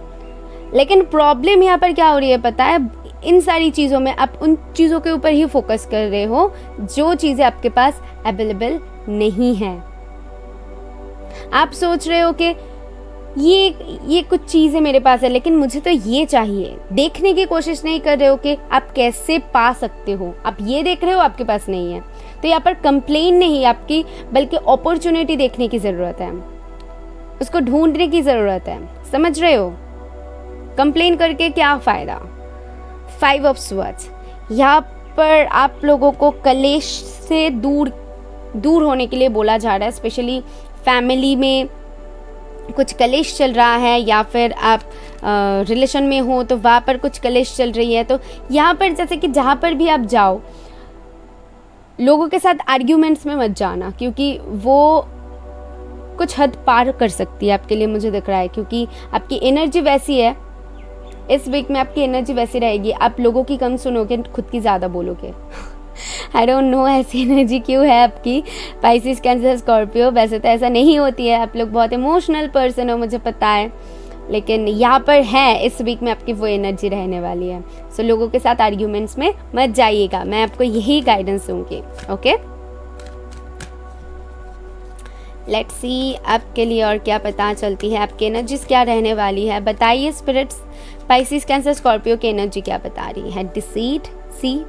लेकिन प्रॉब्लम यहाँ पर क्या हो रही है पता है, इन सारी चीज़ों में आप उन चीज़ों के ऊपर ही फोकस कर रहे हो जो चीज़ें आपके पास अवेलेबल नहीं है। आप सोच रहे हो कि ये कुछ चीज़ें मेरे पास है लेकिन मुझे तो ये चाहिए। देखने की कोशिश नहीं कर रहे हो कि आप कैसे पा सकते हो, आप ये देख रहे हो आपके पास नहीं है। तो यहाँ पर कंप्लेन नहीं आपकी, बल्कि अपॉर्चुनिटी देखने की ज़रूरत है, उसको ढूंढने की ज़रूरत है। समझ रहे हो? कंप्लेन करके क्या फ़ायदा। 5 ऑफ स्वॉर्ड्स, यहाँ पर आप लोगों को कलेश से दूर होने के लिए बोला जा रहा है। स्पेशली फैमिली में कुछ कलेश चल रहा है, या फिर आप रिलेशन में हो तो वहाँ पर कुछ कलेश चल रही है। तो यहाँ पर जैसे कि जहाँ पर भी आप जाओ, लोगों के साथ आर्ग्यूमेंट्स में मत जाना, क्योंकि वो कुछ हद पार कर सकती है आपके लिए, मुझे दिख रहा है। क्योंकि आपकी एनर्जी वैसी है, इस वीक में आपकी एनर्जी वैसी रहेगी, आप लोगों की कम सुनोगे, खुद की ज़्यादा बोलोगे। आई डोंट नो ऐसी एनर्जी क्यों है आपकी पाइसिस, कैंसर, स्कॉर्पियो। वैसे तो ऐसा नहीं होती है, आप लोग बहुत इमोशनल पर्सन हो, मुझे पता है, लेकिन यहाँ पर है इस वीक में आपकी वो एनर्जी रहने वाली है। सो लोगों के साथ आर्ग्यूमेंट्स में मत जाइएगा, मैं आपको यही गाइडेंस दूंगी। ओके, लेट्स सी आपके लिए और क्या पता चलती है, आपकी एनर्जीज क्या रहने वाली है। बताइए स्पिरिट्स, पाइसिस, कैंसर, स्कॉर्पियो की एनर्जी क्या बता रही है। डिसीट, सी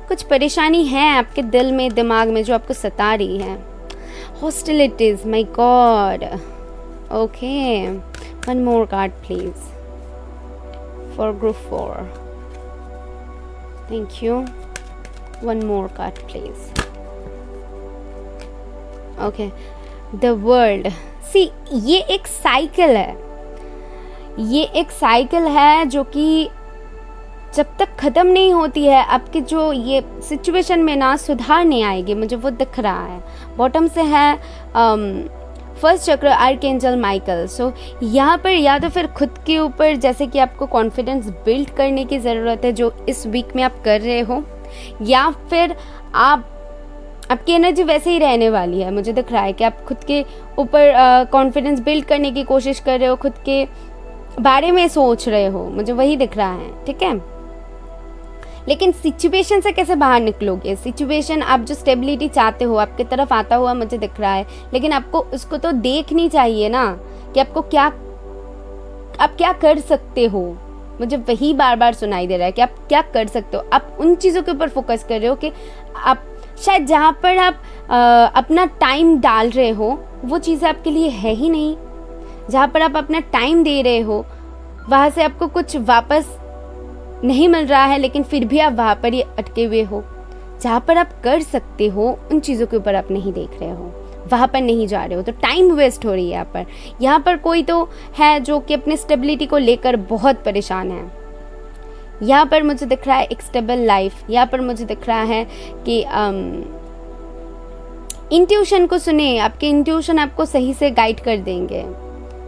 कुछ परेशानी है आपके दिल में, दिमाग में, जो आपको सता रही है। Hostilities, my God. Okay, one more card please for group 4। Thank you. One more card please. Okay, the world. See, ये एक साइकिल है, ये एक साइकिल है जो कि जब तक ख़त्म नहीं होती है, आपके जो ये सिचुएशन में ना सुधार नहीं आएगी, मुझे वो दिख रहा है। बॉटम से है फर्स्ट चक्र, आर्कएंजल माइकल। सो यहाँ पर या तो फिर खुद के ऊपर जैसे कि आपको कॉन्फिडेंस बिल्ड करने की ज़रूरत है, जो इस वीक में आप कर रहे हो, या फिर आपकी एनर्जी वैसे ही रहने वाली है। मुझे दिख रहा है कि आप खुद के ऊपर कॉन्फिडेंस बिल्ड करने की कोशिश कर रहे हो, खुद के बारे में सोच रहे हो, मुझे वही दिख रहा है। ठीक है, लेकिन सिचुएशन से कैसे बाहर निकलोगे। सिचुएशन, आप जो स्टेबिलिटी चाहते हो आपकी तरफ आता हुआ मुझे दिख रहा है, लेकिन आपको उसको तो देखनी चाहिए ना कि आप क्या कर सकते हो। मुझे वही बार बार सुनाई दे रहा है कि आप क्या कर सकते हो। आप उन चीज़ों के ऊपर फोकस कर रहे हो कि आप शायद जहाँ पर आप अपना टाइम डाल रहे हो वो चीज़ें आपके लिए है ही नहीं। जहाँ पर आप अपना टाइम दे रहे हो वहाँ से आपको कुछ वापस नहीं मिल रहा है, लेकिन फिर भी आप वहाँ पर ही अटके हुए हो। जहाँ पर आप कर सकते हो उन चीज़ों के ऊपर आप नहीं देख रहे हो, वहाँ पर नहीं जा रहे हो, तो टाइम वेस्ट हो रही है यहाँ पर कोई तो है जो कि अपने स्टेबिलिटी को लेकर बहुत परेशान है। यहाँ पर मुझे दिख रहा है एक स्टेबल लाइफ। यहाँ पर मुझे दिख रहा है कि इंट्यूशन को सुने, आपके इंट्यूशन आपको सही से गाइड कर देंगे।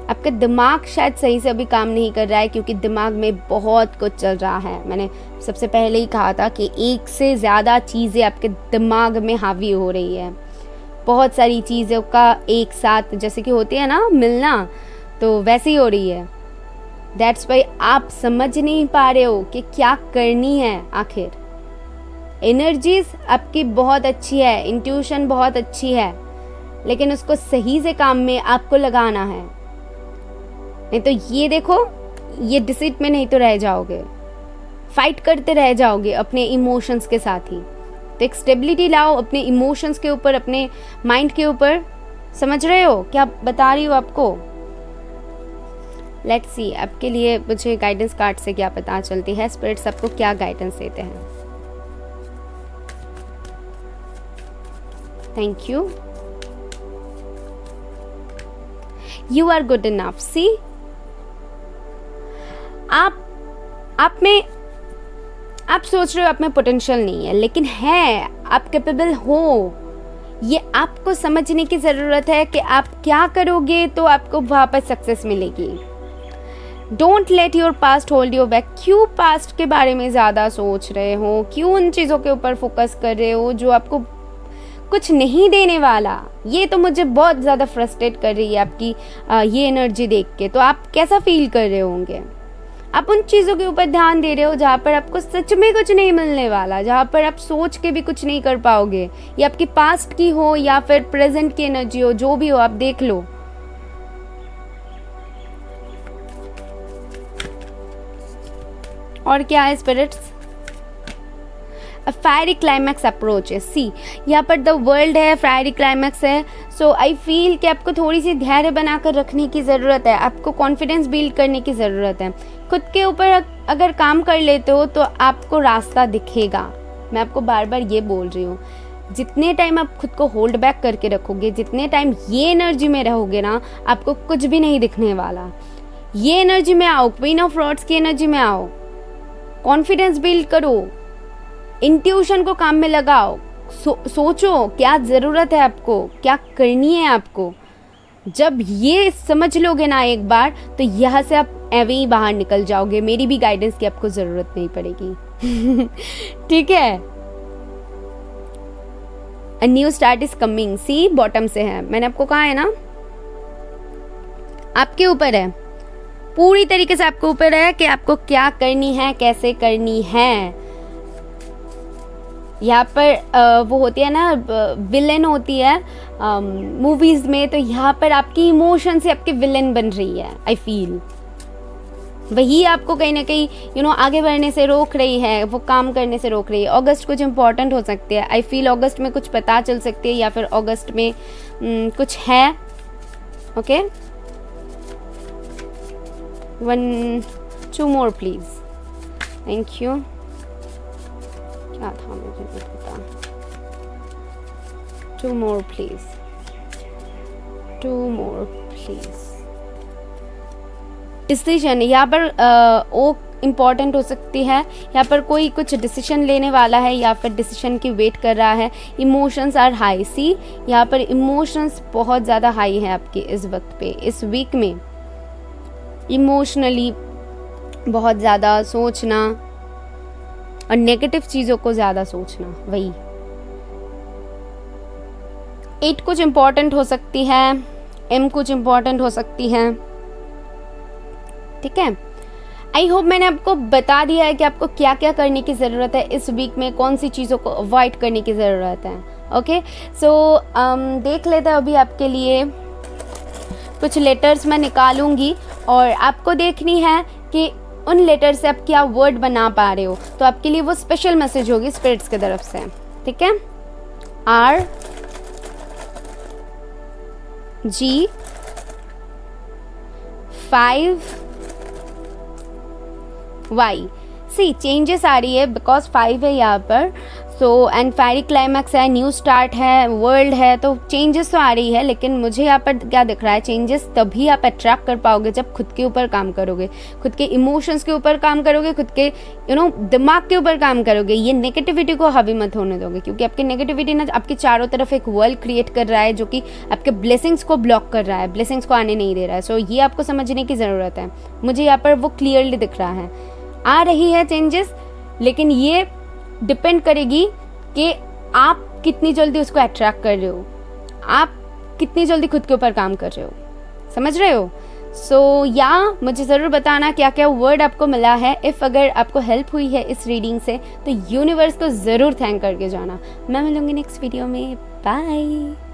आपका दिमाग शायद सही से अभी काम नहीं कर रहा है, क्योंकि दिमाग में बहुत कुछ चल रहा है। मैंने सबसे पहले ही कहा था कि एक से ज़्यादा चीज़ें आपके दिमाग में हावी हो रही है। बहुत सारी चीज़ों का एक साथ जैसे कि होती है ना मिलना, तो वैसे ही हो रही है। दैट्स वाई आप समझ नहीं पा रहे हो कि क्या करनी है आखिर। एनर्जीज आपकी बहुत अच्छी है, इंट्यूशन बहुत अच्छी है, लेकिन उसको सही से काम में आपको लगाना है। नहीं तो ये देखो, ये डिसीट में नहीं तो रह जाओगे, फाइट करते रह जाओगे अपने इमोशंस के साथ ही। तो एक स्टेबिलिटी लाओ अपने इमोशंस के ऊपर, अपने माइंड के ऊपर। समझ रहे हो क्या बता रही हूँ आपको। लेट्स सी आपके लिए मुझे गाइडेंस कार्ड से क्या पता चलती है, स्पिरिट्स आपको क्या गाइडेंस देते हैं। Thank you. You are good enough. See, आप सोच रहे हो आप में पोटेंशियल नहीं है, लेकिन है, आप कैपेबल हो। ये आपको समझने की ज़रूरत है कि आप क्या करोगे तो आपको वहाँ पर सक्सेस मिलेगी। Don't let your past hold you back. क्यों पास्ट के बारे में ज़्यादा सोच रहे हो, क्यों उन चीज़ों के ऊपर फोकस कर रहे हो जो आपको कुछ नहीं देने वाला। ये तो मुझे बहुत ज़्यादा फ्रस्ट्रेट कर रही है आपकी ये एनर्जी देख के। तो आप कैसा फील कर रहे होंगे? आप उन चीज़ों के ऊपर ध्यान दे रहे हो जहाँ पर आपको सच में कुछ नहीं मिलने वाला, जहाँ पर आप सोच के भी कुछ नहीं कर पाओगे। ये आपकी पास्ट की हो या फिर प्रेजेंट की एनर्जी हो, जो भी हो आप देख लो। और क्या है स्पिरिट्स? अ फायरी क्लाइमैक्स अप्रोच है। सी, यहाँ पर द वर्ल्ड है, फायरी क्लाइमैक्स है। सो आई फील कि आपको थोड़ी सी धैर्य बनाकर रखने की ज़रूरत है, आपको कॉन्फिडेंस बिल्ड करने की ज़रूरत है। खुद के ऊपर अगर काम कर लेते हो तो आपको रास्ता दिखेगा। मैं आपको बार बार ये बोल रही हूँ, जितने टाइम आप खुद को होल्ड बैक करके रखोगे, जितने टाइम ये एनर्जी में रहोगे ना, आपको कुछ भी नहीं दिखने वाला। ये एनर्जी में आओ, क्वीन ऑफ रॉड्स की एनर्जी में आओ, कॉन्फिडेंस बिल्ड करो, इंट्यूशन को काम में लगाओ, सोचो क्या ज़रूरत है आपको, क्या करनी है आपको। जब ये समझ लोगे ना एक बार, तो यहाँ से आप ऐवे ही बाहर निकल जाओगे। मेरी भी गाइडेंस की आपको ज़रूरत नहीं पड़ेगी। ठीक है। A new start is coming. See, bottom से है, मैंने आपको कहा है ना, आपके ऊपर है, पूरी तरीके से आपके ऊपर है कि आपको क्या करनी है, कैसे करनी है। यहाँ पर वो होती है ना, विलेन होती है मूवीज में, तो यहाँ पर आपकी इमोशन से आपकी विलेन बन रही है। आई फील वही आपको कहीं ना कहीं आगे बढ़ने से रोक रही है, वो काम करने से रोक रही है। अगस्त कुछ इंपॉर्टेंट हो सकती है। आई फील अगस्त में कुछ पता चल सकती है, या फिर अगस्त में कुछ है। Okay, 2 more please. Thank you. क्या था मुझे नहीं पता। 2 more please, 2 more please. Decision, यहाँ पर ओ इम्पॉर्टेंट हो सकती है। यहाँ पर कोई कुछ डिसीजन लेने वाला है या फिर डिसीजन की वेट कर रहा है। Emotions are high. सी, यहाँ पर इमोशंस बहुत ज़्यादा हाई है आपके इस वक्त पे, इस वीक में। इमोशनली बहुत ज़्यादा सोचना और नेगेटिव चीज़ों को ज़्यादा सोचना, वही। 8 कुछ इम्पॉर्टेंट हो सकती है, M कुछ इम्पॉर्टेंट हो सकती है। ठीक है। आई होप मैंने आपको बता दिया है कि आपको क्या क्या करने की ज़रूरत है इस वीक में, कौन सी चीज़ों को अवॉइड करने की ज़रूरत है। ओके, सो देख लेते हैं अभी आपके लिए कुछ लेटर्स मैं निकालूंगी, और आपको देखनी है कि उन लेटर से आप क्या वर्ड बना पा रहे हो। तो आपके लिए वो स्पेशल मैसेज होगी स्पिरिट्स की तरफ से। ठीक है। R G 5 Y। सी, चेंजेस आ रही है बिकॉज 5 है यहाँ पर। सो एंड फायरी क्लाइमैक्स है, न्यू स्टार्ट है, वर्ल्ड है, तो चेंजेस तो आ रही है। लेकिन मुझे यहाँ पर क्या दिख रहा है, चेंजेस तभी आप अट्रैक्ट कर पाओगे जब खुद के ऊपर काम करोगे, खुद के इमोशंस के ऊपर काम करोगे, खुद के दिमाग के ऊपर काम करोगे। ये नेगेटिविटी को हावी मत होने दोगे, क्योंकि आपकी नेगेटिविटी ना आपके चारों तरफ एक वर्ल्ड क्रिएट कर रहा है जो कि आपके ब्लेसिंग्स को ब्लॉक कर रहा है, ब्लेसिंग्स को आने नहीं दे रहा है। सो ये आपको समझने की ज़रूरत है। मुझे यहाँ पर वो क्लियरली दिख रहा है, आ रही है चेंजेस, लेकिन ये डिपेंड करेगी कि आप कितनी जल्दी उसको अट्रैक्ट कर रहे हो, आप कितनी जल्दी खुद के ऊपर काम कर रहे हो। समझ रहे हो? सो या मुझे ज़रूर बताना क्या क्या वर्ड आपको मिला है। इफ़ अगर आपको हेल्प हुई है इस रीडिंग से तो यूनिवर्स को ज़रूर थैंक करके जाना। मैं मिलूंगी नेक्स्ट वीडियो में। बाय।